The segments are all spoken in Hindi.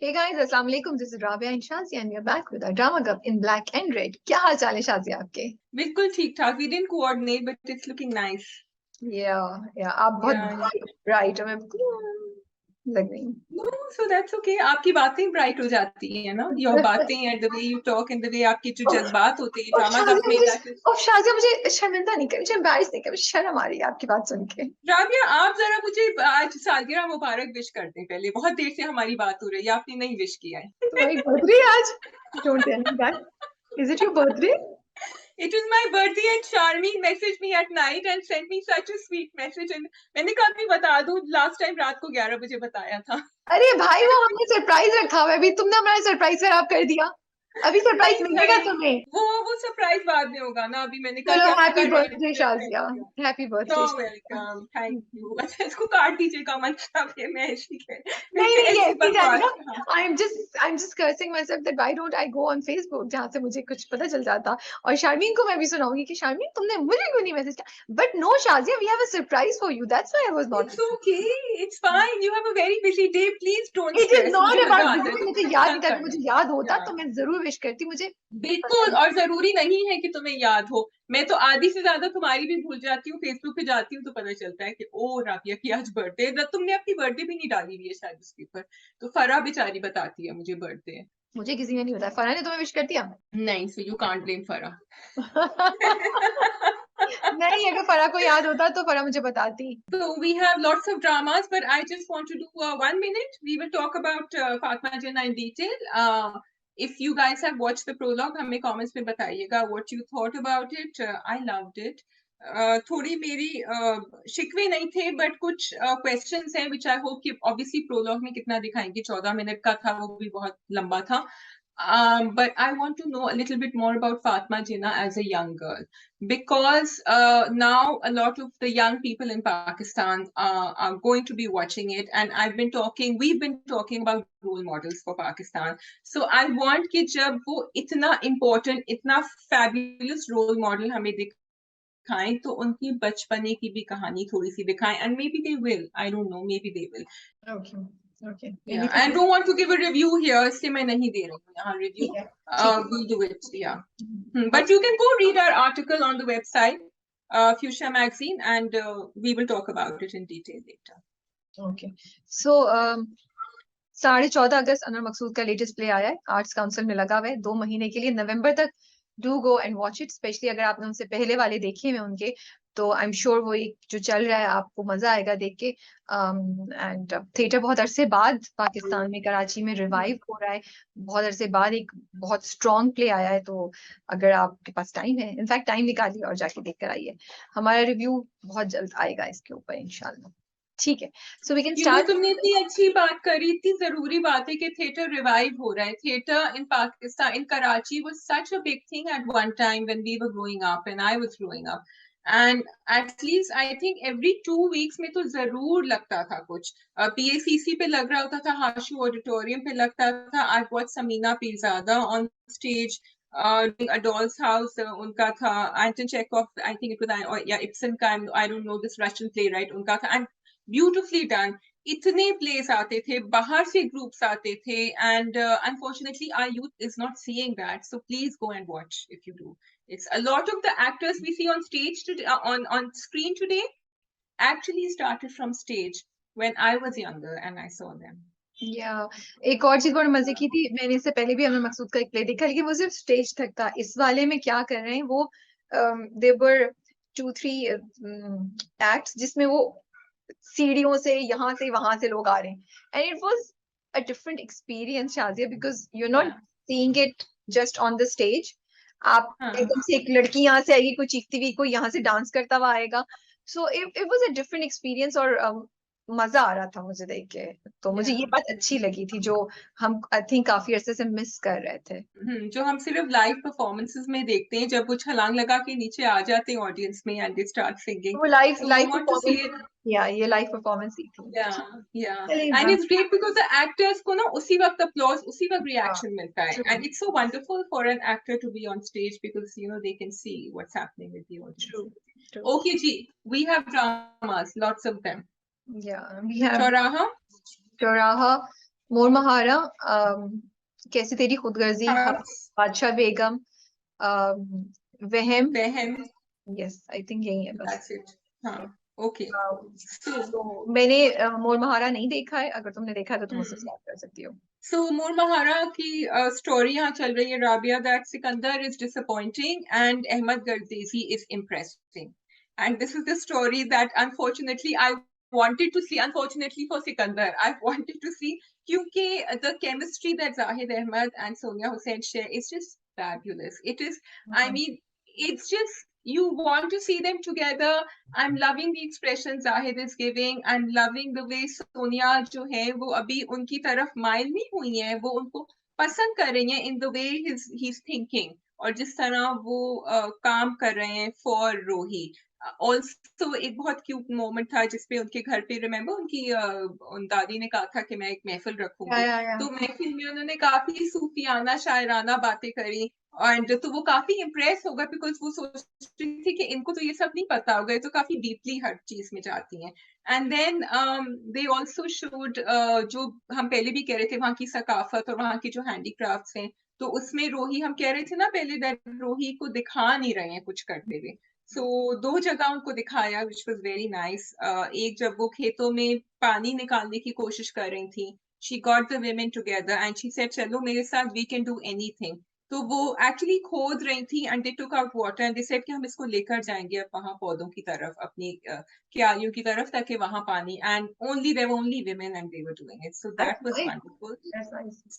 Hey guys, Assalamu alaikum. This is Rabia and Shazia, and we are back with our drama club in black and red. क्या हाल चाल है शाजिया आपके? बिल्कुल ठीक ठाक. We didn't coordinate, but it's looking nice. आप बहुत Yeah. ब्राइट और मैं बिल्कुल लग रही हूँ. No, so that's okay. आपकी बातें bright हो जाती है ना. Your बातें and the way you talk and the way आपके जो जज्बात होते हैं drama club में that is. शाजिया मुझे शर्मिंदा नहीं कर, मुझे एम्बैरेस नहीं कर, मुझे शर्म आ रही है आपकी बात सुन के. राबिया, आप जरा मुझे आज सालगिरह मुबारक विश कर दें. पहले बहुत देर से हमारी बात हो रही है, आपने नहीं विश किया है. तुम्हारी बर्थडे आज? Don't tell me that. Is it your birthday? It was my birthday and Charmeen messaged me at night and sent me such a sweet message and मैंने कहा मैं बता दूं, last time रात को 11 बजे बताया था. अरे भाई वो हमने सरप्राइज रखा हुआ है, अभी तुमने हमारा सरप्राइज खराब कर दिया. अभी सरप्राइज मिलेगा तुम्हें. वो सरप्राइज बाद में होगा ना. अभी मैंने कहा चलो कि हैप्पी आपका birthday Shazia. Happy birthday. Welcome, thank you. अच्छा, इसको काट दीजिएगा मंशा पे. मैं ऐसी नहीं नहीं, ये ऐसी ऐसे बकवास. जाएगा. I'm just cursing myself that why don't I go on Facebook जहाँ से मुझे कुछ पता चल जाता. और शारमीन को मैं भी सुनाऊंगी कि शारमीन तुमने मुझे क्यों नहीं मैसेज किया. But no Shazia, we have a surprise for you. That's why I was not. It's okay, it's fine. You have a very busy day. Please don't It is stress. not मुझे मजा about आता है busy. तो मुझे याद नहीं था. करना. मुझे याद होता Yeah. तो मैं जरूर विश करती. मुझे बिल्कुल. और जरूरी नहीं है कि तुम्हें याद हो. मैं तो आधी से ज्यादा तुम्हारी भी भूल जाती हूँ. फेसबुक पे जाती हूँ तो पता चलता है कि ओ राबिया की आज बर्थडे है. तुमने अपनी बर्थडे भी नहीं डाली हुई है शायद उसके ऊपर. तो फरा बेचारी बताती है मुझे बर्थडे. मुझे किसी ने नहीं बताया. फरहान ने तुम्हें विश कर दिया? नहीं, so you can't blame फरा. नहीं, अगर फरहान को याद होता तो फरहान मुझे बताती. So we have lots of dramas, but I just want to do 1 minute. We will talk about Fatma Jinnah in detail. If you guys have watched the prologue, हमें comments में बताइएगा what you thought about it. I loved it. थोड़ी मेरी शिकवे नहीं थे, but कुछ questions हैं which I hope कि obviously prologue में कितना दिखाएंगे. 14 मिनट का था, वो भी बहुत लंबा था. But I want to know a little bit more about Fatma Jinnah as a young girl, because now a lot of the young people in Pakistan are going to be watching it, and we've been talking about role models for Pakistan. So I want कि जब वो इतना important, इतना fabulous role model हमें दिखाएं, तो उनकी बचपने की भी कहानी थोड़ी सी दिखाएं, and maybe they will. I don't know, maybe they will. Okay. Yeah, I don't want to give a review here, इसलिए मैं नहीं दे रही हूँ यहाँ review. We'll do it, yeah. But you can go read our article on the website, Fuchsia Magazine, and we will talk about it in detail later. Okay. So 14.5 अगस्त अनवर मकसूद का लेटेस्ट प्ले आया है. आर्ट्स काउंसिल में लगा हुआ है 2 महीने के लिए, नवंबर तक. Do go and watch it. Specially अगर आपने उनसे पहले वाले देखे हुए उनके, तो आई एम श्योर वो एक जो चल रहा है आपको मजा आएगा देख के. एंड थिएटर बहुत अरसे बाद पाकिस्तान में कराची में रिवाइव हो रहा है. बहुत अरसे बाद एक बहुत स्ट्रॉन्ग प्ले आया है. तो अगर आपके पास टाइम है, इनफैक्ट टाइम निकालिए और जाके देख कर आइए. हमारा रिव्यू बहुत जल्द आएगा इसके ऊपर इंशाल्लाह. ठीक है. So we can start. तुमने इतनी अच्छी बात करी. इतनी जरूरी बात है कि थिएटर रिवाइव हो रहा है. Theatre in Pakistan, in Karachi was such a big thing at one time when we were growing up and I was growing up. And at least I think every 2 weeks में तो जरूर लगता था कुछ. PACC पे लग रहा होता था, हाशू ऑडिटोरियम पे लगता था. I watched Samina Pirzada on stage doing A Doll's House. उनका था. Anton Chekhov, I think it was, or yeah, Ibsen का, I don't know, this Russian playwright, उनका था. And beautifully done. इतने प्लेस आते थे, बाहर से ग्रुप्स आते थे, and unfortunately our youth is not seeing that. So please go and watch if you do. It's a lot of the actors we see on stage today, on screen today, actually started from stage when I was younger and I saw them. एक और चीज बड़ी मजे की थी. मैंने इससे पहले भी अनवर मकसूद का एक प्ले देखा, लेकिन वो सिर्फ स्टेज तक था. इस वाले में क्या कर रहे हैं वो, देवर 2-3 एक्ट्स जिसमें वो सीढ़ियों से यहाँ से वहां से लोग आ रहे हैं. And it was a different experience Shazia, because you are not seeing it just on the stage. आप एकदम से एक लड़की यहाँ से आएगी, कोई चीखती हुई, कोई यहाँ से डांस करता हुआ आएगा. So it was a different experience और मजा आ रहा था मुझे देख के. तो मुझे ये बात अच्छी लगी थी जो हम आई थिंक काफी अरसे से मिस कर रहे थे. जो हम सिर्फ लाइव परफॉर्मेंसेस में देखते हैं, जब वो छलांग लगा के नीचे आ जाते हैं ऑडियंस में एंड दे स्टार्ट सिंगिंग. वो लाइव परफॉर्मेंस. ये लाइव परफॉर्मेंस ही थी. And it's great because the actors को ना उसी वक्त applause, उसी वक्त reaction मिलता है. And it's so wonderful for an actor to be on stage because they can see what's happening with the audience. True. Okay, Ji, we have dramas, lots of them. We have Chauraha. मोर महारा, कैसी तेरी खुदगर्जी, हाँ, बादशाह बेगम, वहम। बहन, यस, आई थिंक यही है बस। That's it. हाँ, ओके। सो तो मैंने मोर महारा नहीं देखा है, अगर तुमने देखा है तो तुम मुझसे स्टार्ट कर सकती हो। So Moor Mahara की स्टोरी यहाँ चल रही है, Rabia, that Sikandar is disappointing and Ahmad Gardezi is impressing. And this is the story that unfortunately I wanted to see, unfortunately for Sikandar, I wanted to see, क्योंकि the chemistry that Zahid Ahmed and Sonia Hussain share is just fabulous. It is, I mean, it's just, you want to see them together. I'm loving the expression Zahid is giving. I'm loving the way Sonia जो है वो अभी उनकी तरफ माइल नहीं हुई है, वो उनको पसंद कर रही है in the way he's thinking, और जिस तरह वो काम कर रहे हैं for रोही। ऑल्सो एक बहुत क्यूट मोमेंट था जिसपे उनके घर पे, रिमेम्बर, उन दादी ने कहा था कि मैं एक महफिल रखूंगी, या। तो महफिल में उन्होंने काफी सूफियाना शायराना बातें करी, एंड तो वो काफी इम्प्रेस हो गए बिकॉज वो सोच रही थी कि इनको तो ये सब नहीं पता होगा, ये तो काफी डीपली हर चीज में जाती हैं। And then they also showed, जो हम पहले भी कह रहे थे, वहाँ की सकाफत और वहाँ की जो हैंडीक्राफ्ट्स हैं, तो उसमें रोही, हम कह रहे थे ना पहले, दैट रोही को दिखा नहीं रहे हैं कुछ करते हुए। सो दो जगह उनको दिखाया विच वॉज वेरी नाइस। एक जब वो खेतों में पानी निकालने की कोशिश कर रही थी, she got the women together and she said चलो मेरे साथ we can do anything। तो वो एक्चुअली खोद रही थी and they took out water and they said कि हम इसको लेकर जाएंगे अब वहां पौधों की तरफ, अपनी क्यारियों की तरफ, ताकि वहां पानी, and only there were only women and they were doing it, so that was wonderful।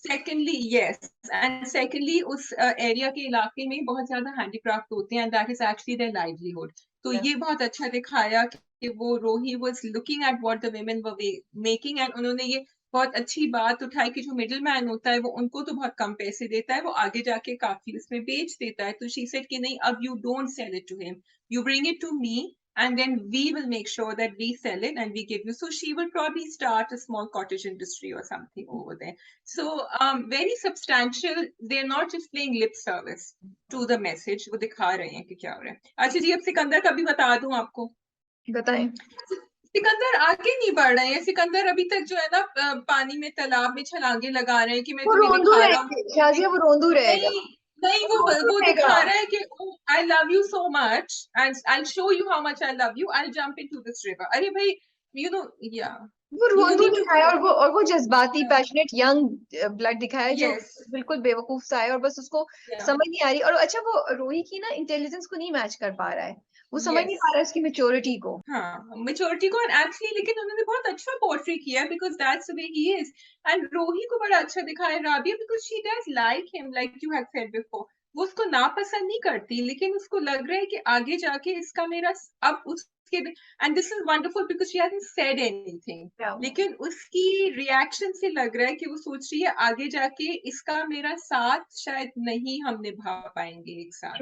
Secondly, yes, and secondly उस एरिया के इलाके में बहुत ज्यादा हैंडीक्राफ्ट होते हैं and that is actually their livelihood. तो ये बहुत अच्छा दिखाया कि वो रोही was looking at what the women were making, and उन्होंने ये बहुत अच्छी बात उठाई कि जो मिडिल मैन होता है वो उनको तो बहुत कम पैसे देता है, वो आगे जाके काफी उसमें बेच देता है। तो शी सेड कि नहीं, अब you don't sell it to him, you bring it to me and then we will make sure that we sell it and we give you, so she will probably start a small cottage industry or something over there। So very substantial, they're not just playing lip service to the message, वो दिखा रहे हैं कि क्या हो रहा है। अच्छा जी, अब सिकंदर का भी बता दूं आपको, बताएं। सिकंदर आगे नहीं बढ़ रहे हैं। सिकंदर अभी तक जो है ना पानी में, तालाब में छलांगे लगा रहे हैं कि मैं वो तुम्हें रोंदू दिखा रहा हूँ। रहेंगे शाजिया, वो रोंदू रहेगा। नहीं नहीं, वो रोंदू वो रहेगा। दिखा रहा है कि I love you so much and I show you how much I love you, I jump into this river. अरे भाई, यू नो, या वो यू रोंदू नीड टू दिखाया, और वो जज्बाती या पैशनेट यंग ब्लड दिखाया जो यस बिल्कुल बेवकूफ सा है, और बस उसको या समझ नहीं आ रही। और अच्छा, वो रोही की ना इंटेलिजेंस को नहीं मैच कर पा रहा है, वो समझ नहीं यस, पा रहा है उसकी मेच्योरिटी को। हाँ, मेच्योरिटी को, एक्चुअली लेकिन उन्होंने बहुत अच्छा पोर्ट्रे किया because that's the way he is. And रोही को बड़ा अच्छा दिखाया Rabia, because she does like him, like you had said before. वो उसको नापसंद नहीं करती, लेकिन उसको लग रहा है कि आगे जाके इसका मेरा, अब उसके, and this is wonderful because she hasn't said anything, लेकिन उसकी रिएक्शन से लग रहा है कि वो सोच रही है आगे जाके इसका मेरा साथ शायद नहीं हम निभा पाएंगे एक साथ।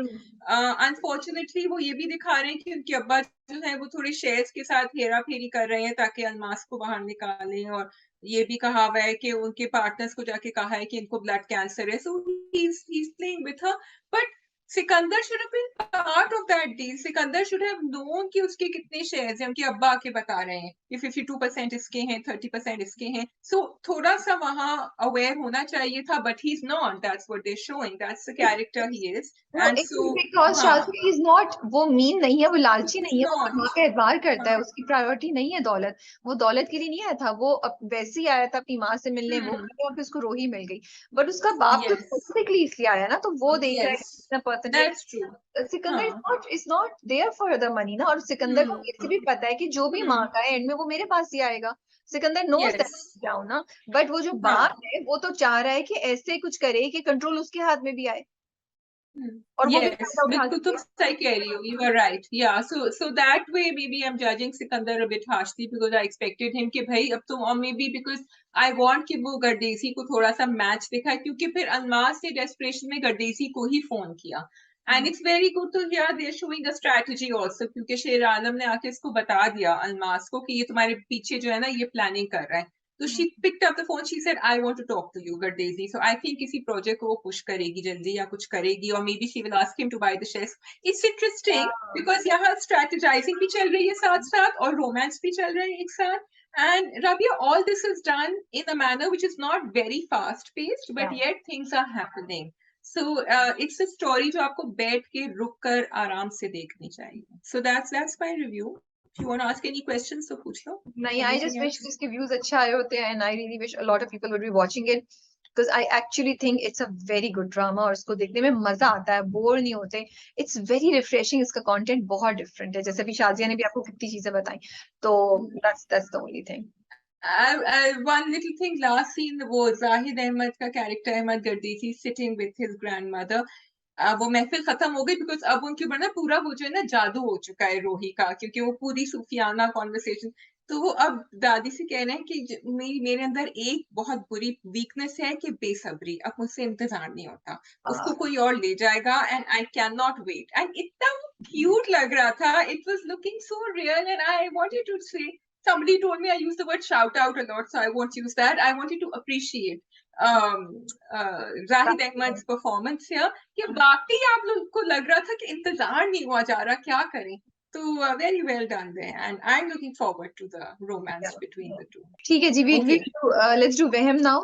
अनफॉर्चुनेटली वो ये भी दिखा रहे हैं कि उनके अब्बा जो है वो थोड़े शेयर्स के साथ हेरा फेरी कर रहे हैं ताकि अलमास को बाहर निकालें, और ये भी कहा हुआ है कि उनके पार्टनर्स को जाके कहा है कि इनको ब्लड कैंसर है, so he is playing with her. But Sikandar should have been part of that deal. Sikandar should have known कि उसके कितने शेयर्स हैं। उनके अब्बा आके बता रहे हैं कि 52% इसके हैं, 30% इसके हैं, सो थोड़ा सा वहां अवेयर होना चाहिए था, but he is not, that's what they are showing, that's the character he is. And so because हाँ, शाजी इज नॉट, वो मीन नहीं है, वो लालची इज नहीं है, वो अपनी माँ नॉट, का एतबार करता है, हाँ, उसकी प्रायोरिटी नहीं है दौलत। वो दौलत के लिए नहीं आया था, वो वैसे ही आया था अपनी माँ से मिलने, वो और फिर उसको रोही मिल गई। बट उसका बाप तो yes, स्पेसिफिकली इसलिए आया ना, तो वो देख रहा है yes, कि पर्सन, that's true, सिकंदर हाँ, is not there for the money ना। और सिकंदर को वैसे भी पता है कि जो भी हम्म, मांगा है एंड में वो मेरे पास ही आएगा। सिकंदर नोज दैट yes, जाओ ना। बट वो जो हाँ, बाप है वो तो चाह रहा है कि ऐसे कुछ करे कि कंट्रोल उसके हाथ में भी आए, और वो भी yes, फायदा उठा बिल्कुल तुम सके। सही कह रही हो, you are right, yeah, so that way maybe I'm judging Sikandar a bit harshly because I expected him कि भाई अब तुम, और maybe because I want कि वो गर्देसी को थोड़ा सा मैच दिखाए, क्योंकि फिर अलमास ने डेस्परेशन में गर्देसी को ही फोन किया। And it's very good to hear they are showing a strategy also, क्योंकि शेर आलम ने आके इसको बता दिया अलमास को कि ये तुम्हारे पीछे जो है ना ये प्लानिंग कर रहा है। तो she picked up the phone, she said, I want to talk to you, Gardazi. So I think किसी project को वो push करेगी जल्दी या कुछ करेगी, or maybe she will ask him to buy the shares. It's interesting because यहाँ strategizing भी चल रही है साथ साथ और romance भी चल रहा है एक साथ. And Rabia, all this is done in a manner which is not very fast paced, but yet things are happening. So it's a story जो आपको बैठ के रुक कर आराम से देखनी चाहिए. So that's my review. If you want to ask any questions, so पूछ लो. नहीं, I just wish कि इसके views अच्छे आए होते हैं, and I really wish a lot of people would be watching it because I actually think it's a very good drama और इसको देखने में मजा आता है, बोर नहीं होते. It's very refreshing. इसका content बहुत different है, जैसे अभी शाजिया ने भी आपको कितनी चीजें बताई, तो that's the only thing. One little thing, last scene, वो जाहिद अहमद का character Ahmad गर्दीसी sitting with his grandmother. वो महफिल खत्म हो गई बिकॉज अब उनके ऊपर ना पूरा वो जो है ना जादू हो चुका है रोही का, क्योंकि वो पूरी सूफियाना कॉन्वर्सेशन. तो वो अब दादी से कह रहे हैं कि मेरे अंदर एक बहुत बुरी वीकनेस है कि बेसब्री, अब मुझसे इंतजार नहीं होता, उसको कोई और ले जाएगा and I can not wait. And इतना क्यूट लग रहा था, it was looking so real and I wanted to say, somebody told me I use the word shout out a lot, so I won't use that. I wanted to appreciate Zahid Ahmed performance है कि वाकई आप लोग को लग रहा था कि इंतजार नहीं हुआ जा रहा, क्या करें. तो very well done there and I am looking forward to the romance between the two. ठीक है जी, let's do वहम now.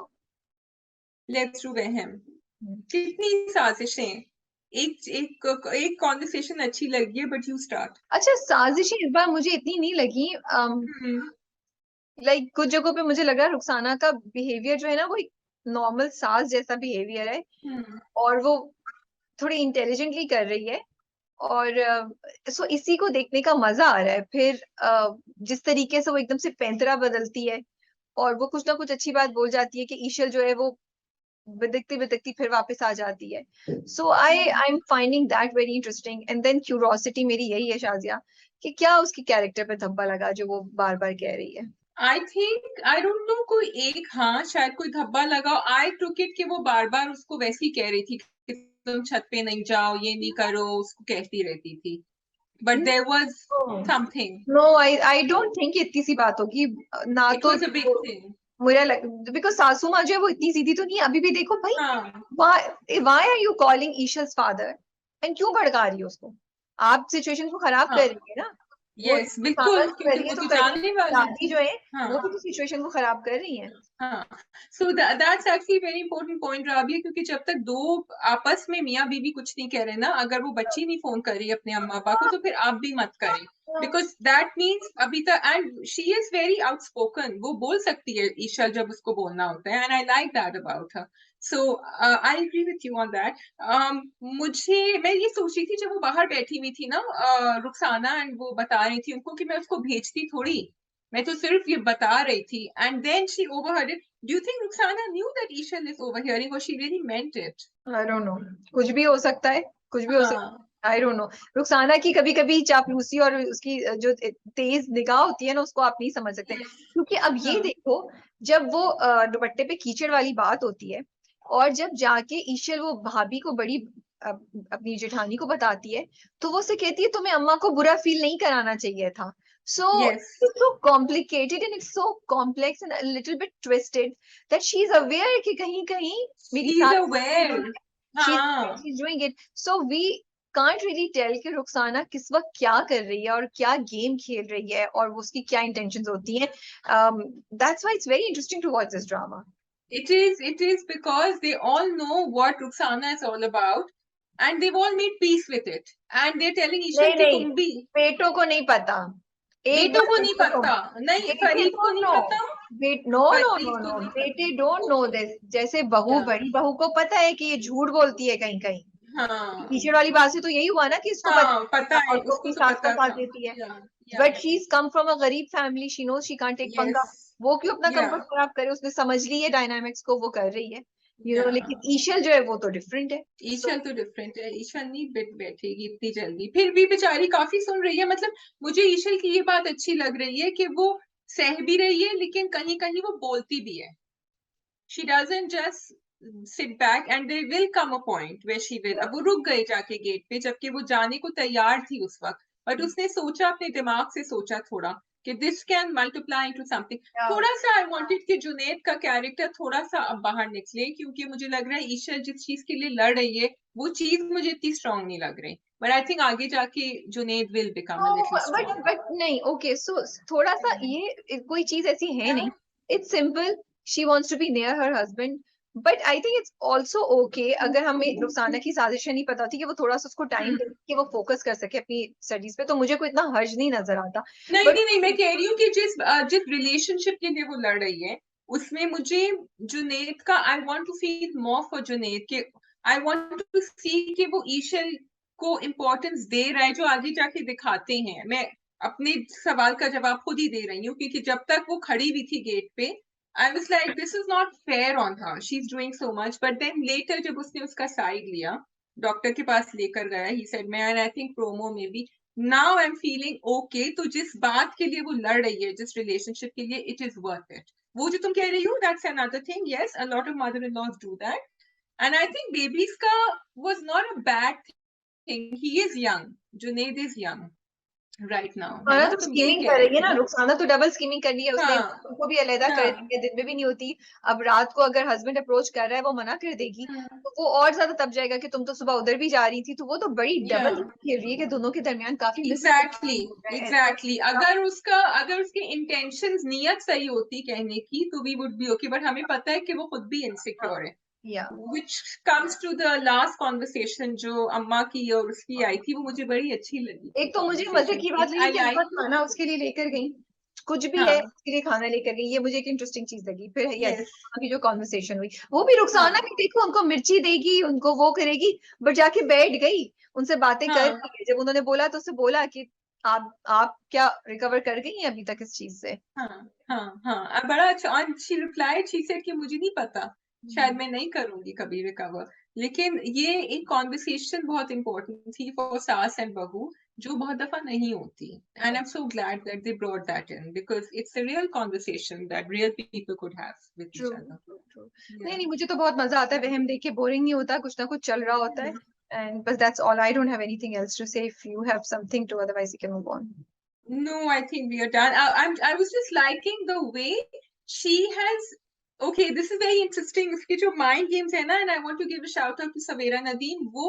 Let's do वहम. कितनी साजिशें, एक कॉन्वर्सेशन अच्छी लगी है, बट यू स्टार्ट. अच्छा, साजिशें इस बार मुझे इतनी नहीं लगी. लाइक कुछ जगहों पे मुझे लगा रुखसाना का बिहेवियर जो है ना वो एक नॉर्मल सास जैसा बिहेवियर है, और वो थोड़ी इंटेलिजेंटली कर रही है, और सो इसी को देखने का मजा आ रहा है. फिर जिस तरीके से वो एकदम से पैंतरा बदलती है और वो कुछ ना कुछ अच्छी बात बोल जाती है कि ईशल जो है वो बिदकती बिदकती फिर वापस आ जाती है. So I am finding that very interesting. And then curiosity मेरी यही है शाजिया कि क्या उसके कैरेक्टर पे धब्बा लगा जो वो बार बार कह रही है. I think, I don't know, कोई एक, हाँ शायद कोई धब्बा लगा. आई टुक इट कि वो बार बार उसको वैसे ही कह रही थी कि तुम छत पे नहीं जाओ, ये नहीं करो, उसको कहती रहती थी. But there was something. No, I don't think इतनी सी बात होगी ना. It was a big thing. मुझे बिकॉज सासू माँ जो है वो इतनी सीधी तो नहीं है अभी भी. देखो भाई, why are you calling Ishal's father, and क्यों भड़का रही हो उसको? आप सिचुएशन को खराब कर रही है ना. यस, बिल्कुल, क्योंकि वो तो जानने वाली दादी जो है वो भी सिचुएशन को खराब कर रही है. So that's actually very important point Rabia, क्योंकि जब तक दो आपस में मियाँ बीवी कुछ नहीं कह रहे ना, अगर वो बच्ची नहीं फोन कर रही अपने अम्मा पापा को, तो फिर आप भी मत करें, बिकॉज दैट मीन्स अभी तक. And she is very outspoken, वो बोल सकती है ईशल जब उसको बोलना होता है, and I like that about her. So I agree with you on that. मैं ये सोच रही थी जब वो बाहर बैठी हुई थी ना रुखसाना, एंड वो बता रही थी उनको कि मैं उसको भेजती थोड़ी, मैं तो सिर्फ ये बता रही थी. And then she overheard it. Do you think Rukhsana knew that Ishal is overhearing, or she really meant it? I don't know. कुछ भी हो सकता है, कुछ भी हो सकता है. I don't know. रुखसाना की कभी कभी चापलूसी और उसकी जो तेज निगाह होती है ना, उसको आप नहीं समझ सकते. क्योंकि अब ये देखो, जब वो दुपट्टे पे कीचड़ वाली बात होती है और जब जाके ईशल वो भाभी को बड़ी अपनी जेठानी को बताती है, तो वो उसे कहती है तुम्हें अम्मा को बुरा फील नहीं कराना चाहिए था. So it's so complicated and it's so complex and a little bit twisted that she's aware कि कहीं कहीं मेरी she's doing it. So we can't really tell कि रुखसाना किस वक्त क्या कर रही है और क्या गेम खेल रही है और उसकी क्या intentions होती हैं. That's why it's very interesting to watch this drama. It is because they all know what Rukhsana is all about and they've all made peace with it and they're telling Ishal कि तुम भी. बेटों को नहीं पता, बेटों को नहीं पता, नहीं फरीद को नहीं पता. नो, बेटे डोंट नो दिस. जैसे बहू, बड़ी बहू को पता है कि ये झूठ बोलती है कहीं कहीं. टीचर वाली बात से तो यही हुआ ना कि इसको पता है, उसको साथ का साथ देती है. But she is come from a गरीब family, she knows she can't take पंगा. वो क्यों अपना कंफर्ट खराब करे, उसने समझ ली है डायनामिक्स को, वो कर रही है. लेकिन ईशल जो है वो तो डिफरेंट है. ईशल तो डिफरेंट है. ईशल नहीं बैठेगी इतनी जल्दी, फिर भी बेचारी काफी सुन रही है. मतलब मुझे ईशल की ये बात अच्छी लग रही है कि वो सह भी रही है लेकिन कहीं कहीं वो बोलती भी है. She doesn't just sit back and there will come a point where she will. अब वो रुक गई जाके गेट पे, जबकि वो जाने को तैयार थी उस वक्त, बट उसने सोचा, अपने दिमाग से सोचा थोड़ा कि this can multiply into something. थोड़ा सा आई वांटेड कि जुनैद का कैरेक्टर थोड़ा सा अब बाहर निकले, क्योंकि मुझे लग रहा है ईशा जिस चीज के लिए लड़ रही है वो चीज मुझे इतनी स्ट्रांग नहीं लग रही, बट आई थिंक आगे जाके Junaid will become a little strong. But नहीं, ओके, सो थोड़ा सा ये कोई चीज ऐसी है नहीं, it's simple, she wants to be near her husband, but I think it's also okay अगर हमें रुखसाना की साजिशें नहीं पता थी कि वो थोड़ा सा उसको टाइम दे कि वो फोकस कर सके अपनी स्टडीज पे, तो मुझे कोई इतना हर्ज नहीं नजर आता। नहीं बट नहीं नहीं, मैं कह रही हूँ कि जिस रिलेशनशिप के लिए वो लड़ रही है उसमें मुझे जुनैद का, I want to feel more for Junaid के, आई वांट टू सी कि वो ईशल को इम्पोर्टेंस दे रहा है, जो आगे जाके दिखाते हैं। मैं अपने सवाल का जवाब खुद ही दे रही हूँ, क्योंकि जब तक वो खड़ी हुई थी गेट पे I was like this is not fair on her, she is doing so much, but then later जब उसने उसका साइड लिया, डॉक्टर के पास लेकर गया, ही सेड, मैं आई थिंक प्रोमो में भी, now I am feeling okay, तो जिस बात के लिए वो लड़ रही है, जिस रिलेशनशिप के लिए, इट इज वर्थ इट। वो जो तुम कह रही हो, that's another thing, yes a lot of mother in laws do that, and I think babies का was not a bad thing, he is young, Junaid is young right now, है रुखसाना ना, तो तुम यही स्कीमिंग कह कर रही रही है थी ना, ना। रुखसाना तो डबल स्कीमिंग कर रही है, उसने हाँ उनको भी अलहदा कर हाँ दिया, दिन में भी नहीं होती, अब रात को अगर हस्बैंड अप्रोच कर रहा है वो मना कर देगी, हाँ, तो वो और ज्यादा तब जाएगा कि तुम तो सुबह उधर भी जा रही थी, तो वो तो बड़ी या डबल खेल रही है कि दोनों के दरमियान काफी एग्जैक्टली मिसअंडरस्टैंडिंग हो रहा है ऐसा। एग्जैक्टली, अगर उसके इंटेंशंस, नियत सही होती कहने की, तो we would be okay, but हमें पता है कि वो खुद भी हाँ, इनसिक्योर है, या which comes to the last conversation जो अम्मा की और उसकी आई थी, वो मुझे बड़ी अच्छी लगी थी एक तो मुझे मजे conversation। की बात इट लगी आई कि अम्मा लाइक, खाना उसके लिए लेकर गई, कुछ भी है हाँ उसके लिए खाना लेकर गई, ये मुझे एक इंटरेस्टिंग चीज लगी। फिर ये यस की जो कॉन्वर्सेशन हुई, वो भी रुखसाना हाँ भी देखो उनको मिर्ची देगी, उनको वो करेगी, बट जाके बैठ गई, उनसे बातें कर हाँ रही है, जब उन्होंने बोला तो उससे बोला कि आप क्या रिकवर कर गई हैं अभी तक इस चीज से? हाँ हाँ हाँ, बड़ा अच्छा, और शी रिप्लाइड, शी सेड कि मुझे नहीं पता, शायद मैं नहीं करूंगी कभी रिकवर, लेकिन ये एक कॉन्वर्सेशन बहुत इंपॉर्टेंट थी फॉर सास एंड बहू, जो बहुत दफा नहीं होती, and I am so glad that they brought that in, because it's a real conversation that real people could have with true each other. True true. नहीं या नहीं, मुझे तो बहुत मजा आता है वहम देख के, बोरिंग नहीं होता, कुछ ना कुछ चल रहा होता है, एंड बस that's all, I don't have anything else to say, if you have something to, otherwise you can move on. No, I think we are done. I was just liking the way she has. Okay, this is very interesting. उसके जो mind games है ना, and I want to give a shout out to Savera Nadeem. वो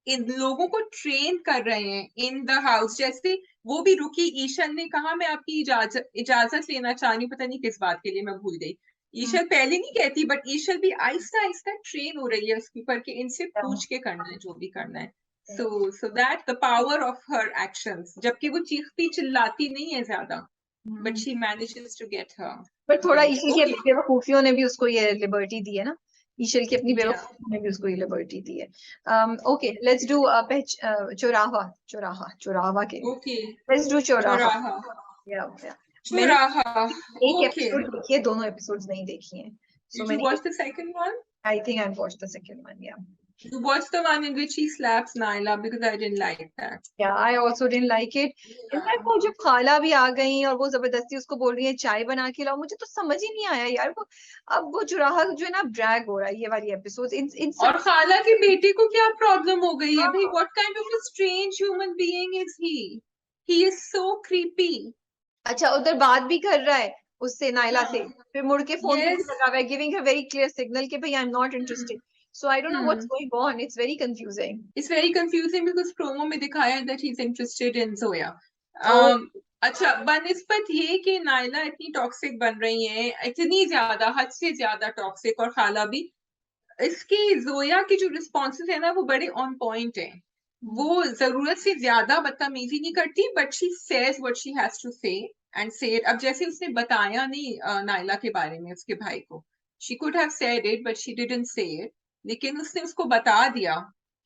इन लोगों को ट्रेन कर रहे हैं इन द हाउस, जैसे वो भी रुकी, ईशन ने कहा मैं आपकी इजाजत लेना चाह रही हूँ, पता नहीं किस बात के लिए, मैं भूल गई। ईशल पहले नहीं कहती, बट ईशल भी आहिस्ता आहिस्ता ट्रेन हो रही है उसके ऊपर कि इनसे पूछ के करना है जो भी करना है। so that the power of her actions, जबकि वो चीखती चिल्लाती नहीं है ज्यादा, but she manages to get her पर थोड़ा way. ईशल की Okay, अपनी बेवकूफियों ने भी उसको ये लिबर्टी दी है ना, ईशल की अपनी yeah, बेवकूफियों ने भी उसको ये लिबर्टी दी है। ओके, लेट्स डू चौराहा चौराहा चौराहा के, okay, लेट्स डू चौराहा। चौराहा, या मैंने चौराहा, एक okay. एपिसोड देखी है, दोनों एपिसोड्स नहीं देखी हैं, सो Did you मैंने watch the second one? I think I watch the second one, या You watched the one in which he slaps Naila, because I didn't like that. I also didn't like it. In fact वो जब खाला भी आ गई और वो जबरदस्ती उसको बोल रही है चाय बना के लाओ, मुझे तो समझ ही नहीं आया यार, वो अब वो चुराहा जो है ना ड्रैग हो रहा है ये वाली एपिसोड, इन सब। और खाला के बेटे को क्या प्रॉब्लम हो गई है भाई? What kind of a strange human being is he? He is so creepy. अच्छा, उधर बात भी कर रहा है उससे, नायला से, हाँ, फिर मुड़ के फोन पे भी yes. लगा हुआ है, giving a very clear signal कि भाई I am not interested, so I don't know what's Hmm. Going on, it's very confusing. It's very confusing because promo में दिखाया है that he's interested in Zoya. ओ अच्छा, बनिस्बत ये कि नायला इतनी टॉक्सिक बन रही है, इतनी ज्यादा, हद से ज्यादा टॉक्सिक, और खाला भी, इसकी जोया की जो रिस्पॉन्सेज है ना, वो बड़े ऑन पॉइंट है। वो जरूरत से ज्यादा बदतमीजी नहीं करती, but she says what she has to say and say it. अब जैसे उसने बताया नहीं नायला के बारे में उसके भाई को, she could have said it but she didn't say it, लेकिन उसने उसको बता दिया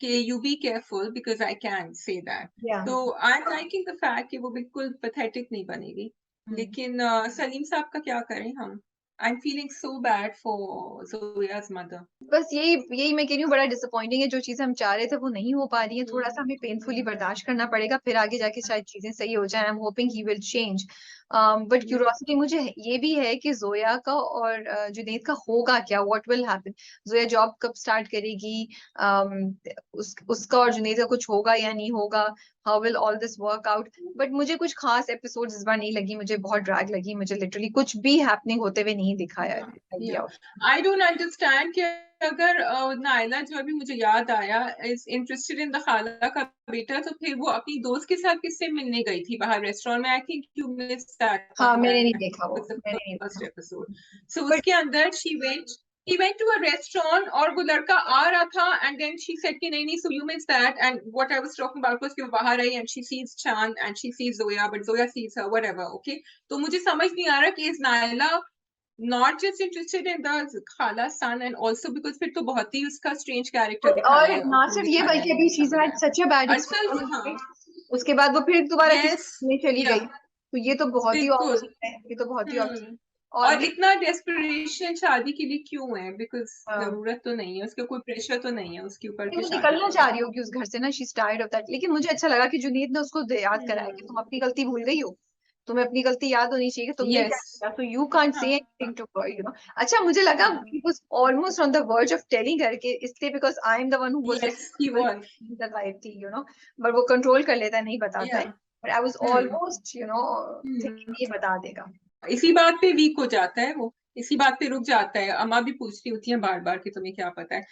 कि you be careful because I can say that. या तो I am liking the fact कि वो बिल्कुल पैथेटिक नहीं बनेगी, लेकिन सलीम साहब का क्या करें हम? I am feeling so bad for Zoya's mother. बस यही यही मैं कह रही हूँ, बड़ा डिसअपॉइंटिंग है, जो चीजें हम चाह रहे थे वो नहीं हो पा रही है, थोड़ा सा हमें पेनफुली बर्दाश्त करना पड़ेगा, फिर आगे जाके शायद चीजें सही हो जाए, I am hoping he will change. But curiosity मुझे ये भी है कि जोया का और जुनैद का होगा क्या, what will happen, Zoya job कब स्टार्ट करेगी, उसका और जुनैद का कुछ होगा या नहीं होगा, how will all this work out, but मुझे कुछ खास एपिसोड्स इस बार नहीं लगी, मुझे बहुत ड्रैग लगी, मुझे लिटरली कुछ भी हैपनिंग होते हुए नहीं दिखाया Yeah. I don't understand कि अगर नायला जो अभी मुझे याद आया is interested in the खाला का बेटा, तो फिर वो अपनी दोस्त के साथ किससे मिलने गई थी बाहर रेस्टोरेंट में? I think you missed that. हाँ, मैंने नहीं देखा वो, मैंने नहीं first देखा। episode. So उसके अंदर he went to a restaurant और वो लड़का आ रहा था and then she said कि नहीं, so you missed that, and what I was talking about was कि वो बाहर आई and she sees Chan and she sees Zoya, but Zoya sees her, whatever, okay? तो मुझे समझ नहीं आ रहा कि is Naila not just interested in the Khala's son, and also because फिर तो बहुत ही उसका strange character दिखाया है, और ना सिर्फ ये बल्कि अभी she's had such a bad अरसल, हाँ, experience, उसके बाद वो फिर दोबारा yes, में चली गई, तो ये तो बहुत ही बिल्कुल, opposite है, ये तो बहुत ही opposite। और इतना डेस्परेशन शादी के लिए क्यों है? बिकॉज जरूरत तो नहीं है उसके, कोई प्रेशर तो नहीं है उसके ऊपर वो निकलना चाह रही होगी उस घर से ना, she is tired of that. लेकिन मुझे अच्छा लगा कि जुनीद ने उसको याद कराया कि तुम अपनी गलती भूल गई हो, तुम्हें अपनी गलती याद होनी चाहिए कि तुमने क्या किया, so you can't say anything to her, you know. अच्छा, मुझे लगा he was almost on the verge of telling her के, इसलिए because I am the one who was the right थी, यू नो, बट वो कंट्रोल कर लेता है, नहीं बताता है, but I was almost, you know, thinking ये बता देगा। इसी बात पे वीक हो जाता है वो, इसी बात पे रुक जाता है। अम्मा भी पूछती होती है बार बार कि तुम्हें क्या पता है।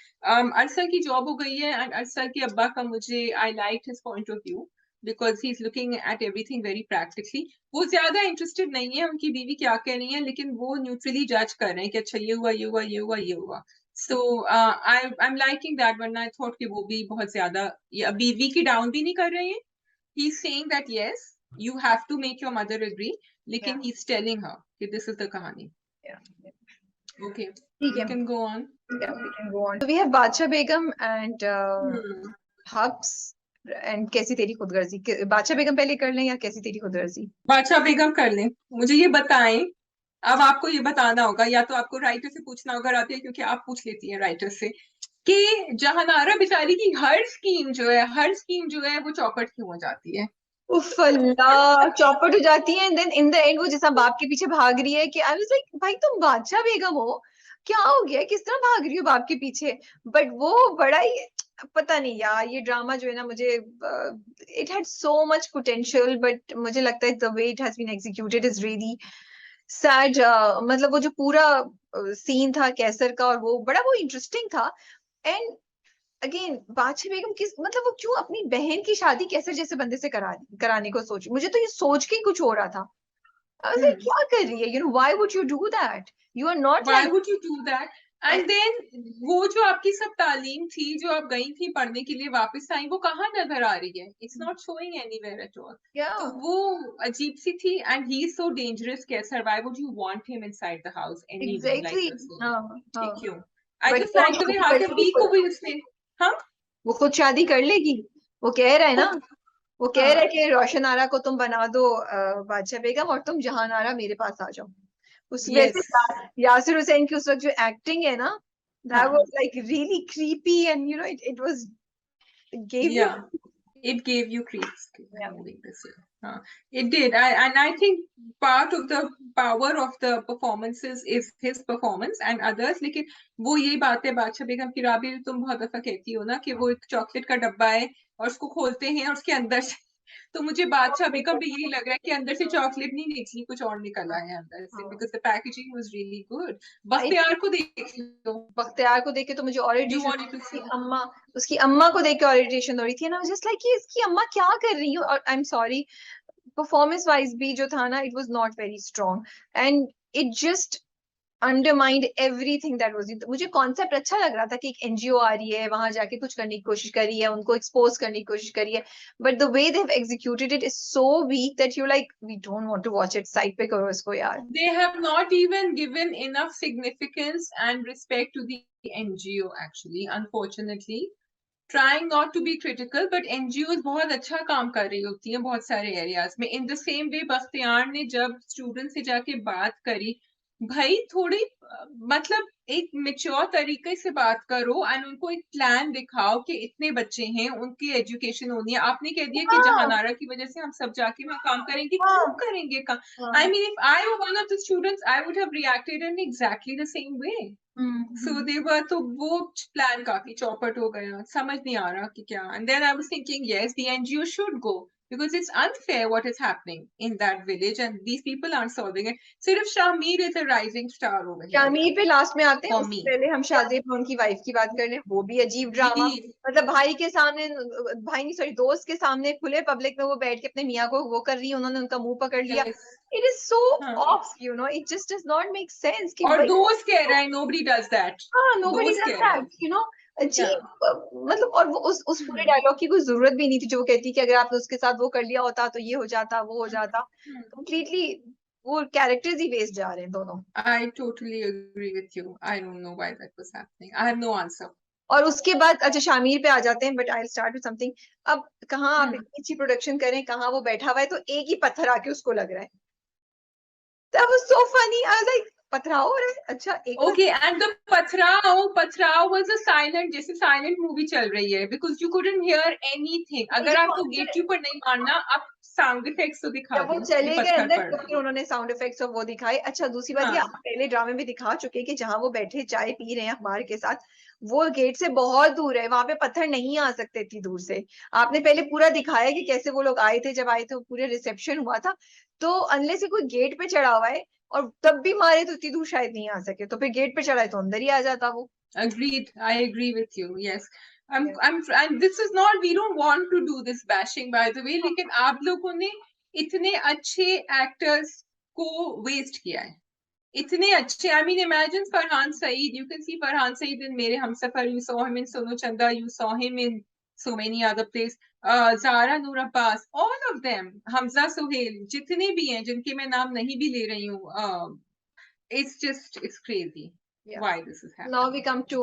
अरसल की जॉब हो गई है, एंड अरसल के अब्बा का मुझे I like his point of view because he is looking at everything very practically. वो ज्यादा इंटरेस्टेड नहीं है उनकी बीवी क्या कह रही है, लेकिन वो न्यूट्रली जज कर रहे हैं कि अच्छा ये हुआ, ये हुआ, ये हुआ, ये हुआ। सो आई एम लाइकिंग दैट, वरना आई थॉट कि वो भी बहुत ज्यादा बीवी की डाउन भी नहीं कर रहे हैं। He is saying that yes you have to make your mother agree, लेकिन ही इज टेलिंग हर कि दिस इज द कहानी। Okay, we can go on. Yeah, we can go on. So we have Bacha Begum and Hubs and कैसी तेरी खुदगर्जी। बादशाह बेगम पहले कर लें या कैसी तेरी खुदगर्जी? बादशाह बेगम कर लें। मुझे ये बताएं, अब आपको ये बताना होगा, या तो आपको राइटर से पूछना होगा रातिया, क्योंकि आप पूछ लेती हैं राइटर से, कि जहानारा बेचारी की हर स्कीम जो है वो चौपट क्यों हो जाती है? उफ अल्लाह, चौपट हो जाती है, and then in the end वो जैसा बाप के पीछे भाग रही है कि आई वाज लाइक, भाई तुम बादशाह बेगम हो, क्या हो गया, किस तरह भाग रही हो बाप के पीछे? बट वो बड़ा ही पता नहीं यार, ये ड्रामा जो है ना, मुझे it had so much potential, but मुझे लगता है the way it has been executed is really sad. मतलब वो जो पूरा सीन था कैसर का, और वो बड़ा वो इंटरेस्टिंग था। एंड अगेन बादशाह बेगम किस, मतलब वो क्यों अपनी बहन की शादी कैसर जैसे बंदे से कराने को सोची? मुझे तो ये सोच के ही कुछ हो रहा था, क्या कर रही है, you know, why would you do that, you are not why would you do that? And then वो जो आपकी सब तालीम थी, जो आप गई थी पढ़ने के लिए, वापस आई, वो कहाँ नजर आ रही है? It's not showing anywhere at all. तो वो अजीब सी थी, and he is so dangerous Kaiser, why would you want him inside the house anyway like this? क्यों? I just like the way Hakim Bi को भी उसने, हाँ, वो खुद शादी कर लेगी, वो कह रहा है ना, वो कह रहा है कि रोशन आरा को तुम बना दो बादशाह बेगम, और तुम जहान आरा मेरे पास आ जाओ। उसमें से यासिर हुसैन की उस वक्त जो एक्टिंग है ना, that was like really creepy, and you know it was, it gave you creeps. It did. And I think part of the power of the performances is his performance and others. लेकिन वो ये बात है बादशाह बेगम की, राबी तुम बहुत दफा कहती हो ना कि वो एक चॉकलेट का डब्बा है और उसको खोलते हैं और उसके अंदर से, तो मुझे बादशाह बेगम भी यही लग रहा है कि अंदर से चॉकलेट नहीं निकली, कुछ और निकला है अंदर से, because the packaging was really good. Bakhtiyar को देख लो, बख्तियार को देख के तो मुझे और उसकी अम्मा को देख के और इरिटेशन हो रही थी ना, जस्ट लाइक इसकी अम्मा क्या कर रही है। और आई एम सॉरी, परफॉर्मेंस वाइज भी जो था ना, it was not very strong, and it just undermined everything that was. मुझे कॉन्सेप्ट अच्छा लग रहा था कि एक एनजीओ आ रही है, वहां जाके कुछ करने की कोशिश कर रही है, उनको एक्सपोज करने की कोशिश कर रही है, but the way they have executed it is so weak that you like, we don't want to watch it, side पे करो इसको यार। They have not even given enough significance and respect to the NGO actually, unfortunately. Trying not to be critical, but NGOs बहुत अच्छा काम कर रही होती हैं बहुत सारे एरियाज में। In the same way, Bakhtiyar ने जब स्टूडेंट से जाके बात करी, भाई थोड़ी मतलब एक मेच्योर तरीके से बात करो एंड उनको एक प्लान दिखाओ कि इतने बच्चे हैं, उनकी एजुकेशन होनी है। आपने कह दिया कि हाँ जहानारा की वजह से हम सब जाके वहाँ काम करेंगे, क्यों हाँ करेंगे काम? आई हाँ। Mean if I were one of the students I would have reacted in exactly the same way. So hmm. They were, तो वो प्लान काफी चौपट हो गया, समझ नहीं आ रहा कि क्या। And then I was thinking yes the NGO should go because it's unfair what is happening in that village and these people aren't solving it. सिर्फ Shamir is a rising star over here Shamir पे लास्ट में आते हैं, for उससे me. पहले हम शादी में उनकी वाइफ की बात कर रहे हैं, वो भी अजीब ड्रामा। जी मतलब भाई के सामने, भाई नहीं सॉरी दोस्त के सामने खुले पब्लिक में वो बैठ के अपने मियाँ को वो कर रही है, उन्होंने उनका मुंह पकड़ लिया। yes, इट इज सो हाँ। Of, you know, it just does not make sense कि और भाई। दोस्त कह रहा है nobody does that. हाँ, nobody दोस्त does कह रहा है that, you know। क्या? अजीब मतलब, और वो उस पूरे डायलॉग की कोई जरूरत भी नहीं थी, जो वो कहती कि अगर आपने उसके साथ वो कर लिया होता तो ये हो जाता वो हो जाता। कंप्लीटली वो कैरेक्टर्स ही वेस्ट जा रहे हैं दोनों। I totally agree with you. I don't know why that was happening. I have no answer. और उसके बाद अच्छा शामिर पे आ जाते हैं, but I start with something. अब कहाँ आप इतनी अच्छी प्रोडक्शन करें, कहाँ वो बैठा हुआ है तो एक ही पत्थर आके उसको लग रहा है। That was so funny, I was like पथराव हो रहा है, अच्छा एक Okay, and the Patrao was a silent, जैसे silent movie चल रही है, because you couldn't hear anything. अगर आपको गेट के ऊपर नहीं मारना, आप साउंड इफेक्ट्स तो दिखा जब वो दो कि चले गए पत्थर अंदर पड़ तो रहा फिर उन्होंने साउंड इफेक्ट्स और वो दिखाए। अच्छा दूसरी बात है। ये हाँ आप पहले ड्रामे में दिखा चुके हैं कि जहां वो बैठे चाय पी रहे हैं अखबार के साथ, वो गेट से बहुत दूर है, वहां पे पत्थर नहीं आ सकते इतनी दूर से। आपने पहले पूरा दिखाया कि कैसे वो लोग आए थे, जब आए थे वो पूरे रिसेप्शन हुआ था। तो अनलेस से कोई गेट पे चढ़ा हुआ है और तब भी मारे तो इतनी दूर शायद नहीं आ सके, तो फिर गेट पे चढ़ा है तो अंदर ही आ जाता वो। agreed, I agree with you. Yes, and this is not, we don't want to do this bashing by the way, लेकिन आप लोगों ने इतने अच्छे एक्टर्स को वेस्ट किया है, इतने अच्छे। I mean, imagine Farhan Saeed. You can see Farhan Saeed in Mere Humsafar. You saw him in Sonu Chanda. You saw him in so many other places. Zara Noor Abbas, all of them. Hamza Sohail, जितने भी हैं, जिनके मैं नाम नहीं भी ले रही हूँ. It's crazy. Yeah. Why this is Now happening? we come to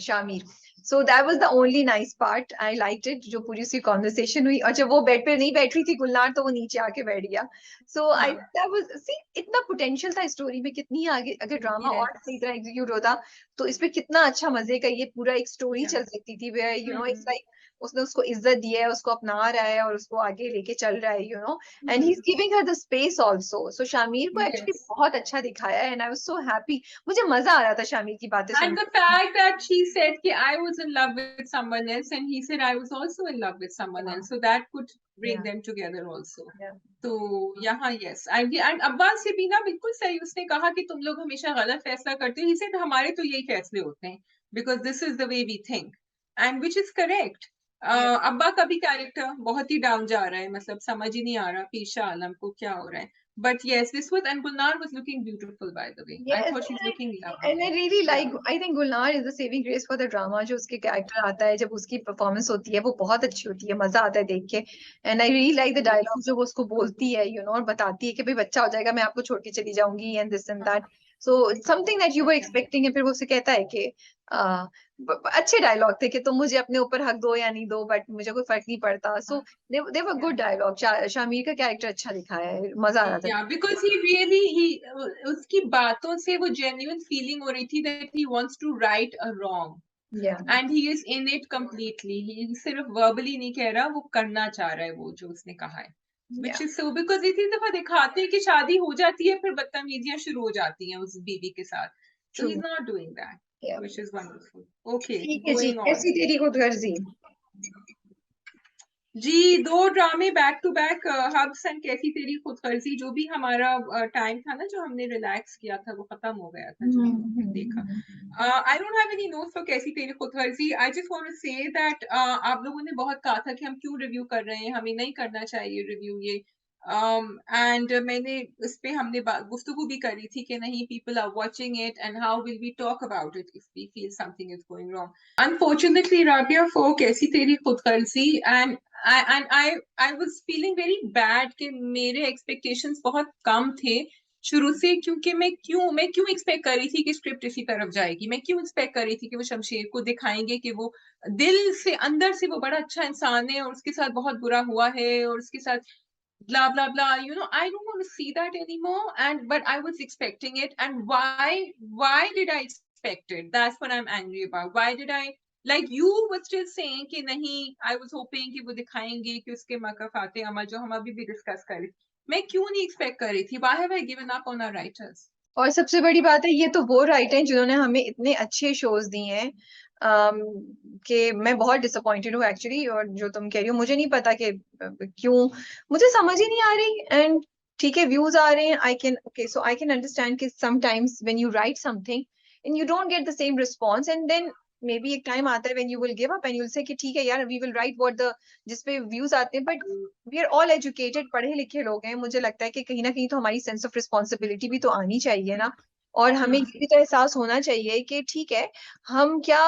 Shamir. So that was the only nice part. I liked it. जो पूरी सी conversation हुई, और जब वो बेड पे नहीं बैठ रही थी गुलनार, तो वो नीचे आके बैठ गया। So I हाँ. that was see, इतना potential था स्टोरी में, कितनी आगे अगर ड्रामा Yes. और सही तरह एग्जीक्यूट होता तो इसमें कितना अच्छा मजे का ये पूरा एक स्टोरी Yeah. चल सकती थी। where you know it's like उसने उसको इज्जत दी है, उसको अपना रहा है और उसको आगे लेके चल रहा है, and he is giving her the space also. So Shamir को एक्चुअली Yes. बहुत अच्छा दिखाया है, and I was so happy. मुझे मजा आ रहा था शामिर की बातें सुन And the fact that she said कि I was in love with someone else and he said I was also in love with someone else, so that could bring them together also. तो यहाँ yes, and अब्बास से भी ना बिल्कुल सही उसने कहा कि तुम लोग हमेशा गलत फैसला करते हो। He said हमारे तो यही फैसले होते हैं because this is the way we think, and which is correct. अब्बा का भी कैरेक्टर बहुत ही डाउन जा रहा है, मतलब समझ ही नहीं आ रहा पीशा आलम को क्या हो रहा है। But yes, this was, and Gulnar was looking beautiful by the way. I Yes, thought she's looking and lovely. I really like. I think Gulnar is the saving grace for the drama. जो उसके कैरेक्टर आता है, जब उसकी परफॉर्मेंस होती है वो बहुत अच्छी होती है, मजा आता है देख के। And I really like the dialogue जो वो उसको बोलती है, और बताती है कि भाई बच्चा हो जाएगा मैं आपको छोड़ के चली जाऊंगी, and this and that. So something that you were expecting है, फिर वो उसे कहता है कि अच्छे डायलॉग थे कि तुम मुझे अपने ऊपर हक दो या नहीं दो, बट मुझे कोई फर्क नहीं पड़ता। सो दे वर गुड डायलॉग। शामिर का कैरेक्टर अच्छा दिखाया है, मजा आ रहा था। Yeah, because he really उसकी बातों से वो genuine feeling हो रही थी that he wants to right a wrong. Yeah. And he is in it completely. He सिर्फ verbally नहीं कह रहा, वो करना चाह रहा है वो जो उसने कहा है। Which is so, because इतनी दफा दिखाते हैं कि शादी हो जाती है फिर बदतमीजियां शुरू हो जाती हैं उस बीवी के साथ. So he's not doing that, which is wonderful. Okay, ठीक है जी, going on. कैसी तेरी खुदगर्जी? जी, 2 ड्रामे back to back, Habs and Kaisi Teri खुदगर्जी। जो भी हमारा टाइम था ना, जो हमने रिलैक्स किया था, वो खत्म हो गया था जो हमने देखा। I don't have any notes for Kaisi Teri Khudgarzi. I just want to say that आप लोगों ने बहुत कहा था कि हम क्यों रिव्यू कर रहे हैं, हमें नहीं करना चाहिए रिव्यू ये। एंड मैंने इस पे हमने गुफ्तगू भी करी थी कि नहीं, people are watching it and how will we talk about it if we feel something is going wrong. Unfortunately Rabia, for Kaisi Teri Khudgarzi, and I was feeling very bad कि मेरे expectations बहुत कम थे शुरू से, क्योंकि मैं क्यों एक्सपेक्ट कर रही थी कि स्क्रिप्ट इसी तरफ जाएगी। मैं क्यों एक्सपेक्ट कर रही थी कि वो शमशेर को दिखाएंगे कि वो दिल से अंदर से वो बड़ा अच्छा इंसान है और उसके साथ बहुत बुरा हुआ है और उसके साथ blah blah blah, you know, I don't want to see that anymore. And but I was expecting it, and why did I expect it? That's what I'm angry about. Why did I, like you were still saying कि नहीं, I was hoping कि वो दिखाएंगे कि उसके मका फाते अमल जो हम अभी भी डिस्कस कर रहे, मैं क्यों नहीं एक्सपेक्ट कर रही थी? Why have I given up on our writers? और सबसे बड़ी बात है, ये तो वो राइटर हैं जिन्होंने हमें इतने अच्छे शोज दिए हैं कि मैं बहुत डिसअपॉइंटेड हूँ एक्चुअली। और जो तुम कह रही हो, मुझे नहीं पता कि क्यों, मुझे समझ ही नहीं आ रही। एंड ठीक है, व्यूज आ रहे हैं, I can okay, so I can understand कि sometimes when you write something and you don't get the same response, and then maybe एक टाइम आता है when you will give up and you will say कि ठीक है यार, we will write what the जिसपे व्यूज आते हैं। But we are all educated, पढ़े लिखे लोग हैं, मुझे लगता है कि कहीं ना कहीं तो हमारी सेंस ऑफ रिस्पॉन्सिबिलिटी भी तो आनी चाहिए ना। और हमें ये भी तो एहसास होना चाहिए कि ठीक है, हम क्या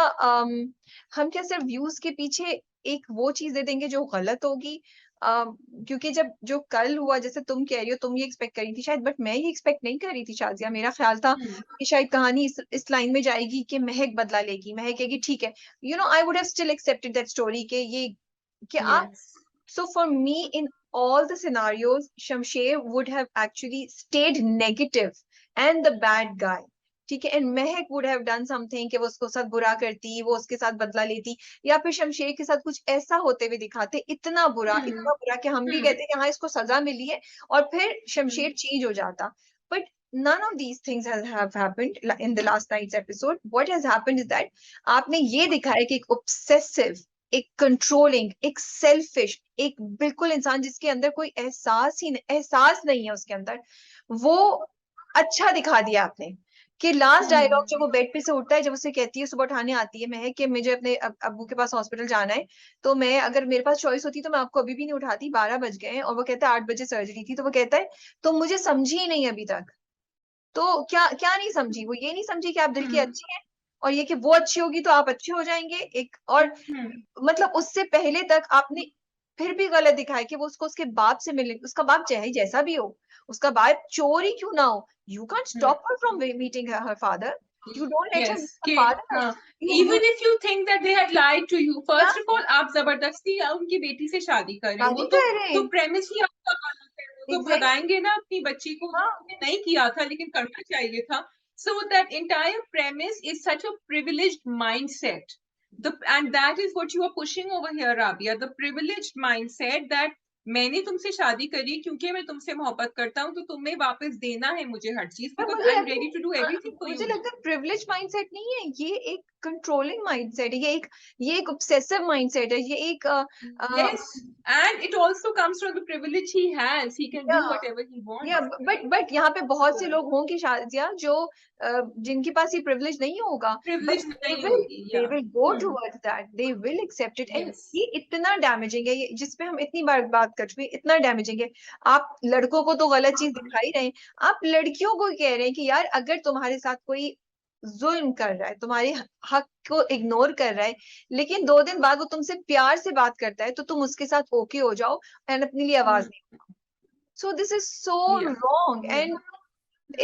हम क्या सिर्फ व्यूज के पीछे एक वो चीज दे देंगे जो गलत होगी। क्योंकि जब जो कल हुआ, जैसे तुम कह रही हो, तुम ये एक्सपेक्ट करी थी शायद, बट मैं ये एक्सपेक्ट नहीं कर रही थी शाजिया। मेरा ख्याल था कि शायद कहानी इस लाइन में जाएगी कि महक बदला लेगी, महक कहेगी ठीक है, you no, I would have still accepted that story के ये कि आप। Yes. So for me, in all the scenarios, Shamsher would have actually stayed negative and the bad guy. ठीक है, and Mahak would have done something कि वो उसको साथ बुरा करती, वो उसके साथ बदला लेती, या फिर शमशेर के साथ कुछ ऐसा होते हुए दिखाते, इतना बुरा कि हम भी कहते कि हाँ इसको सजा मिली है, और फिर शमशेर चेंज हो जाता। But none of these things have happened in the last night's episode. What has happened is that आपने ये दिखाया कि एक obsessive, एक कंट्रोलिंग, एक सेल्फिश, एक बिल्कुल इंसान जिसके अंदर कोई एहसास नहीं है उसके अंदर, वो अच्छा दिखा दिया आपने। कि लास्ट डायलॉग जब वो बेड पे से उठता है, जब उसे कहती है, सुबह उठाने आती है महक कि मुझे अपने अब्बू के पास हॉस्पिटल जाना है, तो मैं, अगर मेरे पास चॉइस होती तो मैं आपको अभी भी नहीं उठाती, 12 बज गए हैं, और वो कहता है 8 बजे सर्जरी थी, तो वो कहता है तो मुझे समझी ही नहीं अभी तक। तो क्या क्या नहीं समझी? वो ये नहीं समझी कि आप दिल की अच्छी हैं, और ये कि वो अच्छी होगी तो आप अच्छे हो जाएंगे एक। और मतलब उससे पहले तक आपने फिर भी गलत दिखाया कि वो उसको उसके बाप से मिले, उसका बाप चाहे जैसा भी हो, उसका बाप चोर ही क्यों ना हो, you can't stop her from meeting her father, you don't let her Yes, meet her कि father. even if you think that they had lied to you, क्या first of all, आप जबरदस्ती उनकी बेटी से शादी कर रहे हो, वो शादी कर रहे तो हैं? premise ही आपका गलत है। वो तो एग्जैक्टली। भगाएंगे ना अपनी बच्ची को, हाँ, उन्होंने नहीं किया था लेकिन करना चाहिए था। So that entire premise is such a privileged mindset. And that is what you are pushing over here, Rabia. The privileged mindset that मैंने तुमसे शादी करी क्योंकि मैं तुमसे मोहब्बत करता हूँ, तो तुम्हें वापस देना है मुझे हर चीज, पर because मुझे I'm लगता ready to do everything है, for मुझे you. लगता है प्रिविलेज माइंडसेट नहीं है ये, एक कंट्रोलिंग माइंडसेट है, ये एक ऑब्सेसिव माइंडसेट है, ये एक Yes, and it also comes from the privilege he has. He can do whatever he या wants. बट यहाँ पे बहुत से लोग होंगे शाजिया जो जिनके पास ये प्रिविलेज नहीं होगा, बट Privilege दे नहीं विल होगी, they yeah. Will go towards that, they will accept it. And Yes. ये इतना डैमेजिंग है, ये जिसपे हम इतनी बार बात कर चुके हैं, इतना डैमेजिंग है। आप लड़कों को तो गलत चीज दिखा ही रहे हैं, आप लड़कियों को कह रहे हैं कि यार अगर तुम्हारे साथ कोई जुल्म कर रहा है, तुम्हारे हक को इग्नोर कर रहा है, लेकिन 2 दिन बाद वो तुमसे प्यार से बात करता है, तो तुम उसके साथ ओके हो जाओ एंड अपने लिए आवाज नहीं। So this is so Yeah. wrong, and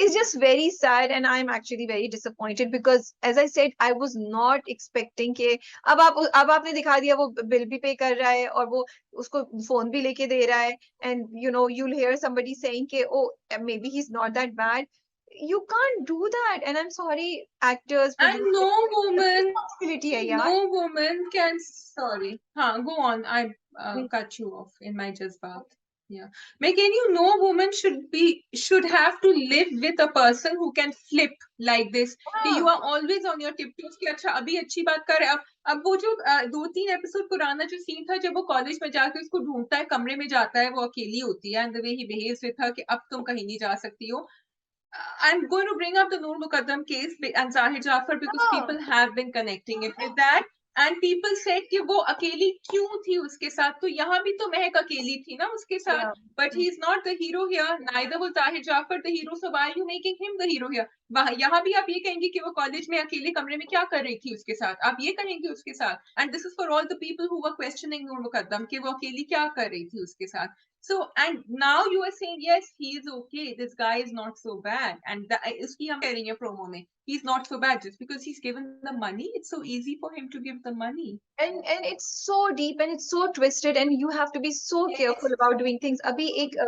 it's just very sad, and I'm actually very disappointed because, as I said, I was not expecting कि अब आपने दिखा दिया वो बिल भी पे कर रहा है और वो उसको फोन भी लेके दे रहा है, and you know you'll hear somebody saying कि oh maybe he's not that bad. You can't do that, and I'm sorry, actors, And producers, responsibility है यार। no woman can. Sorry. हाँ, go on. I cut you off in my jazbaat. Yeah. मैं कह रही हूँ, no woman should have to live with a person who can flip like this. कि you are always on your tiptoes कि अच्छा अभी अच्छी बात कर रहे हैं, अब वो जो 2-3 एपिसोड पुराना जो सीन था जब वो कॉलेज में जाके उसको ढूंढता है, कमरे में जाता है, वो अकेली होती है, and the way he behaves with her कि अब तुम कहीं नहीं जा सकती हो. I'm going to bring up the Noor Muqaddam case and Zahir Jafar because people have been connecting it with that. And people said कि वो अकेली क्यों थी उसके साथ, तो यहाँ भी तो महक अकेली थी ना उसके साथ. But he's not the hero here. Neither was Zahir Jafar the hero. So why are you making him the hero here? वहां यहाँ भी आप ये कहेंगे कि वो कॉलेज में अकेले कमरे में क्या कर रही थी उसके साथ, आप ये कहेंगे उसके साथ, and this is for all the people who were questioning Noor Muqaddam कि वो अकेली क्या कर रही थी उसके साथ. So and now you are saying yes, he is okay, this guy is not so bad, and इसकी हम कह रही हैं promo में he's not so bad just because he's given the money. It's so easy for him to give the money. And it's so deep and it's so twisted and you have to be so careful about doing things. अभी एक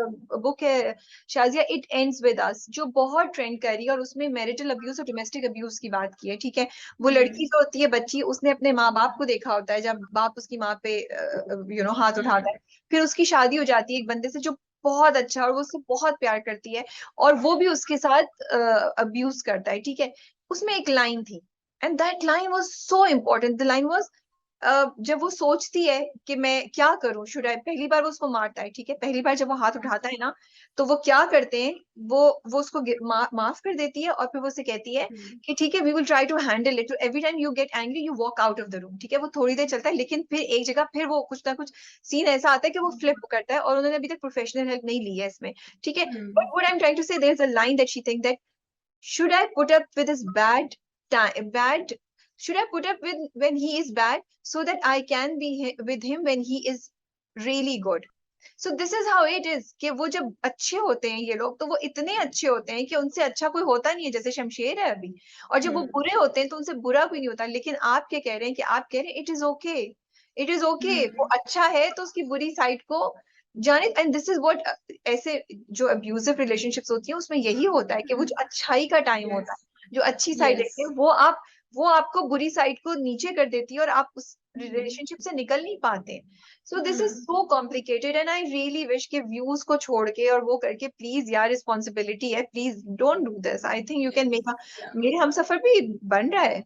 बुक है Shazia, it ends with us, जो बहुत ट्रेंड कर रही है और उसमें मैरिटल अब्यूज और डोमेस्टिक अब्यूज की बात की है, ठीक है. वो लड़की जो होती है बच्ची, उसने अपने माँ बाप को देखा होता है जब बाप उसकी माँ पे हाथ उठाता है. फिर उसकी शादी हो जाती है एक बंदे से जो बहुत अच्छा, और वो उससे बहुत प्यार करती है और वो भी उसके साथ अब्यूज करता है, ठीक है. उसमें एक लाइन थी and that line was so important. The line was, जब वो सोचती है कि मैं क्या करूं, शुड आई, पहली बार वो उसको मारता है, ठीक है. पहली बार जब वो हाथ उठाता है ना, तो वो क्या करते हैं, वो उसको माफ कर देती है और फिर वो उसे कहती है कि ठीक है, we will try to handle it. Every time you get angry you walk out of the room, ठीक है. वो थोड़ी देर चलता है लेकिन फिर एक जगह फिर वो कुछ ना कुछ सीन ऐसा आता है कि वो फ्लिप करता है, और उन्होंने अभी तक प्रोफेशनल हेल्प नहीं ली है इसमें, ठीक है. But what I am trying to say, there is a line that she think that should I put up with his bad, should I put up with when he is bad so that I can be with him when he is really good. So this is how it is कि वो जब अच्छे होते हैं ये लोग, तो वो इतने अच्छे होते हैं कि उनसे अच्छा कोई होता नहीं है, जैसे शमशेर है अभी. और जब वो बुरे होते हैं तो उनसे बुरा कोई नहीं होता. लेकिन आप क्या कह रहे हैं कि आप कह रहे हैं it is okay, it is okay, वो अच्छा है तो उसकी बुरी साइड को जाने. एंड दिस इज व्हाट, ऐसे जो अब्यूजिव रिलेशनशिप्स होती है उसमें यही होता है कि वो जो अच्छाई का टाइम होता है, जो अच्छी साइड रहती है, वो आपको बुरी साइड को नीचे कर देती है और आप उस रिलेशनशिप से निकल नहीं पाते. सो this is so complicated and I really wish के व्यूज को छोड़ के और वो करके, प्लीज यार, रिस्पॉन्सिबिलिटी है, please don't do this. I think you can make मेरे हम सफर भी बन रहा है,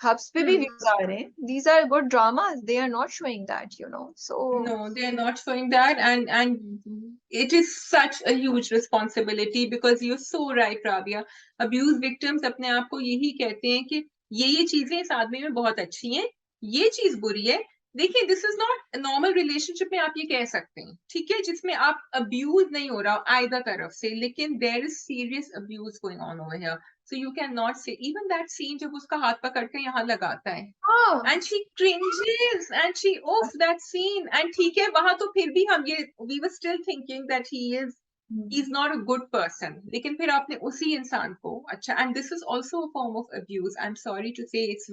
हब्स पे भी व्यूज आ रहे हैं. These are good dramas, they are not showing that, so No, they are not showing that, and it is such a huge responsibility because you're so right, Rabia. Abuse victims अपने आप को यही कहते हैं कि ये चीजें इस आदमी में बहुत अच्छी हैं, ये चीज बुरी है. देखिए, this is not normal relationship में आप ये कह सकते हैं, ठीक है, जिसमें आप अब्यूज नहीं हो रहा आइदर तरफ से, लेकिन there is serious abuse going on over here. So you cannot say even that scene जब उसका हाथ पकड़ के यहाँ लगाता है, and she cringes and she that scene, and ठीक है, वहां तो फिर भी हम ये we were still thinking that he's not a good person, लेकिन फिर आपने उसी इंसान को अच्छा, and this is also a form of abuse. I'm sorry to say it's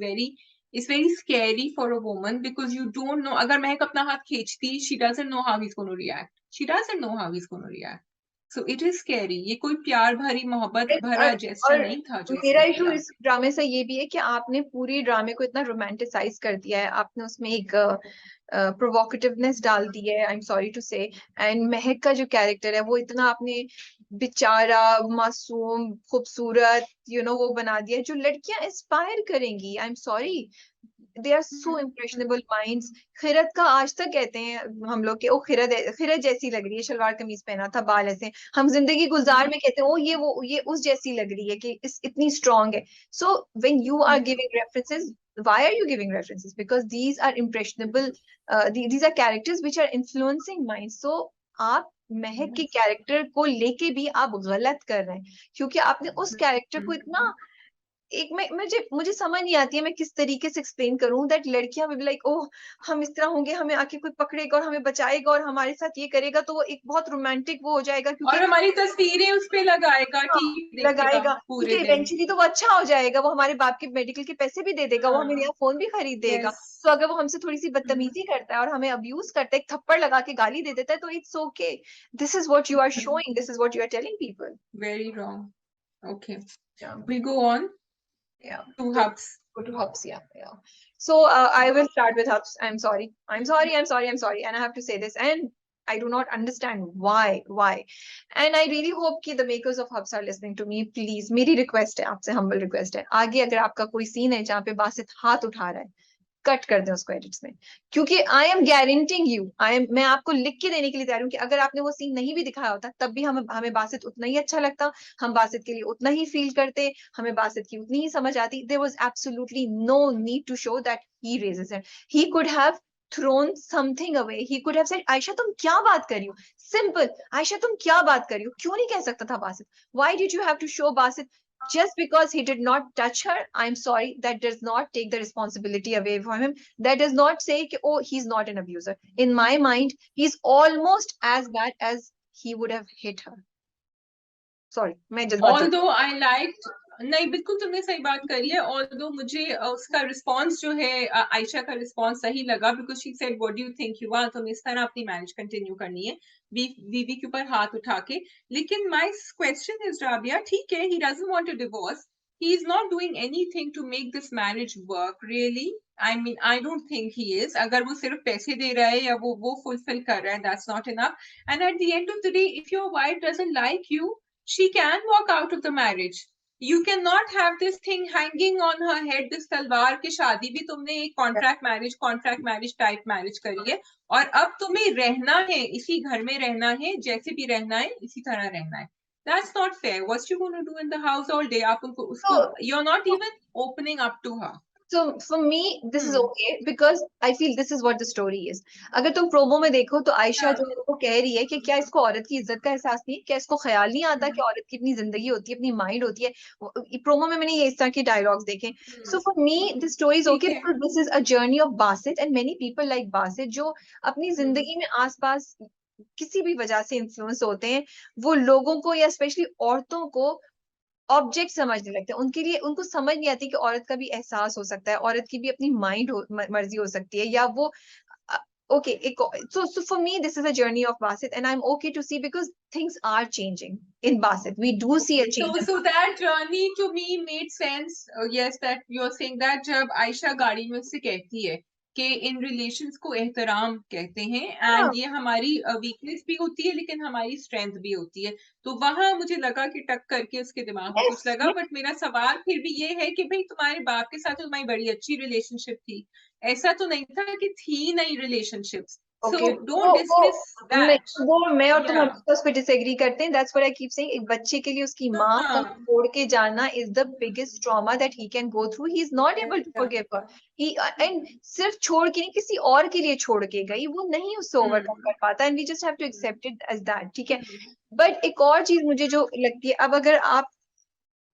very scary for a woman because you don't know. अगर महक अपना हाथ खींचती, she doesn't know how he's going to react. She doesn't know how he's going to react. So it is scary. ये कोई प्यार भरी मोहब्बत भरा जेस्चर नहीं था जो मेरा इशू इस ड्रामे से ये भी है कि आपने पूरी ड्रामे को इतना रोमांटिसाइज कर दिया है, आपने उसमें एक प्रोवोकेटिवनेस डाल दी है, आई am sorry to say. And महक का जो कैरेक्टर है वो इतना आपने बेचारा, मासूम, खूबसूरत, वो बना दिया जो लड़कियां इंस्पायर करेंगी. I am sorry, they are so impressionable minds. Khirat का आज तक कहते हैं हम लोग कि ओ खिरत जैसी लग रही है, शलवार कमीज पहना था, बाल ऐसे. हम जिंदगी गुजार में कहते हैं ओ ये उस जैसी लग रही है कि इतनी स्ट्रांग है. So when you are giving references, why are you giving references? Because these are impressionable, these are characters which are influencing minds. So आप महक के कैरेक्टर को लेके भी आप गलत कर रहे हैं, क्योंकि आपने उस कैरेक्टर को इतना एक मुझे समझ नहीं आती है मैं किस तरीके से एक्सप्लेन करूं दैट लड़कियां भी लाइक ओह हम इस तरह होंगे, हमें आके कोई पकड़ेगा और हमें बचाएगा और हमारे साथ ये करेगा, तो वो एक बहुत रोमांटिक वो हो जाएगा, क्योंकि और हमारी तस्वीरें उस पे लगाएगा, ठीक लगाएगा, पूरे क्योंकि दिन. इवेंचुअली तो वो अच्छा हो जाएगा, वो हमारे बाप के मेडिकल के पैसे भी दे देगा, वो हमें नया फोन भी खरीद देगा. तो अगर वो हमसे थोड़ी सी बदतमीजी करता है और हमें अब्यूज करता है, एक थप्पड़ लगा के गाली दे देता है, तो it's okay. This is what you are showing, this is what you are telling people. Very wrong. Okay, we go on. Yeah. To Hubs. Go to Hubs, yeah. So I will start with Hubs. I'm sorry, and I have to say this, and I do not understand why. And I really hope कि the makers of Hubs are listening to me. Please, मेरी request है आपसे, humble request है, आगे अगर आपका कोई सीन है जहाँ पे बासित हाथ उठा रहा है, कट कर दें उसको एडिट्स में, क्योंकि आई एम गारंटिंग यू, मैं आपको लिख के देने के लिए तैयार हूँ कि अगर आपने वो सीन नहीं भी दिखाया होता तब भी हमें बासित उतना ही अच्छा लगता, हम बासित के लिए उतना ही फील करते, हमें बासित की उतनी ही समझ आती. There was absolutely no need to show that he raises it. He could have thrown something away, he could have said Ayesha तुम क्या बात कर रही हो, सिंपल, आयशा तुम क्या बात कर रही हो, क्यों नहीं कह सकता था Basit? Why did you have to show Basit just because he did not touch her, I'm sorry, that does not take the responsibility away from him. That does not say, oh, he's not an abuser. In my mind, he's almost as bad as he would have hit her. Sorry, मैं जज्बाती Although I liked, नहीं बिल्कुल तुमने सही बात करी है. Although मुझे उसका रिस्पॉन्स जो है आयशा का रिस्पॉन्स सही लगा, because she said what do you think you are, तुम इस तरह अपनी मैरिज कंटिन्यू करनी है बीवी के ऊपर हाथ उठा के. लेकिन my question is राबिया, ठीक है, he doesn't want a divorce, he is not doing anything to make this marriage work really. I mean, I don't think he is. अगर वो सिर्फ पैसे दे रहा है या वो fulfill कर रहा है, that's not enough. And at the end of the day, if your wife doesn't like you, she can walk out of the marriage. You cannot have this thing hanging on her head, this तलवार की शादी भी तुमने एक कॉन्ट्रैक्ट मैरिज टाइप मैरिज करी है, और अब तुम्हें रहना है, इसी घर में रहना है, जैसे भी रहना है इसी तरह रहना है. That's not fair. What's you going to do in the house all day? आप उनको उसको, you're not even opening up to her. So for me, this is okay because I feel this is what the story is. अगर तुम प्रोमो में देखो तो आयशा जो है वो कह रही है कि क्या इसको औरत की इज्जत का एहसास नहीं है, क्या इसको ख्याल नहीं आता कि औरत की अपनी जिंदगी होती है, अपनी माइंड होती है. प्रोमो में मैंने ये इस तरह के डायलॉग्स देखे. So for me, the story is okay because this is a journey of Basit and many people like Basit जो अपनी जिंदगी में आसपास किसी भी वजह से इन्फ्लुएंस होते हैं, वो लोगों को या स्पेशली औरतों को ऑब्जेक्ट समझने लगते हैं. उनके लिए उनको समझ नहीं आती कि औरत का भी एहसास हो सकता है, औरत की भी अपनी माइंड मर्जी हो सकती है, या वो okay. So for me this is a journey of Basit and I'm okay to see because things are changing in Basit. We do see a change. So that journey to me made sense. Yes, that you're saying that जब आयशा गाड़ी में से कहती है कि इन रिलेशंस को एहतराम कहते हैं, एंड ये हमारी वीकनेस भी होती है लेकिन हमारी स्ट्रेंथ भी होती है, तो वहां मुझे लगा कि टक करके उसके दिमाग में कुछ लगा. बट मेरा सवाल फिर भी ये है कि भाई तुम्हारे बाप के साथ तुम्हारी बड़ी अच्छी रिलेशनशिप थी, ऐसा तो नहीं था कि थी नहीं relationships. Okay. So don't dismiss that. वो मैं और तुम हमेशा उस पर डिसएग्री करते हैं. That's what I keep saying. एक बच्चे के लिए उसकी माँ को छोड़ के जाना is the biggest trauma that he can go through. He is not able to forgive her. And सिर्फ छोड़ के नहीं, किसी और के लिए छोड़ के गई, वो नहीं उससे ओवरकम कर पाता. And we just have to accept it as that. ठीक है. But एक और चीज मुझे जो लगती है, अब अगर आप,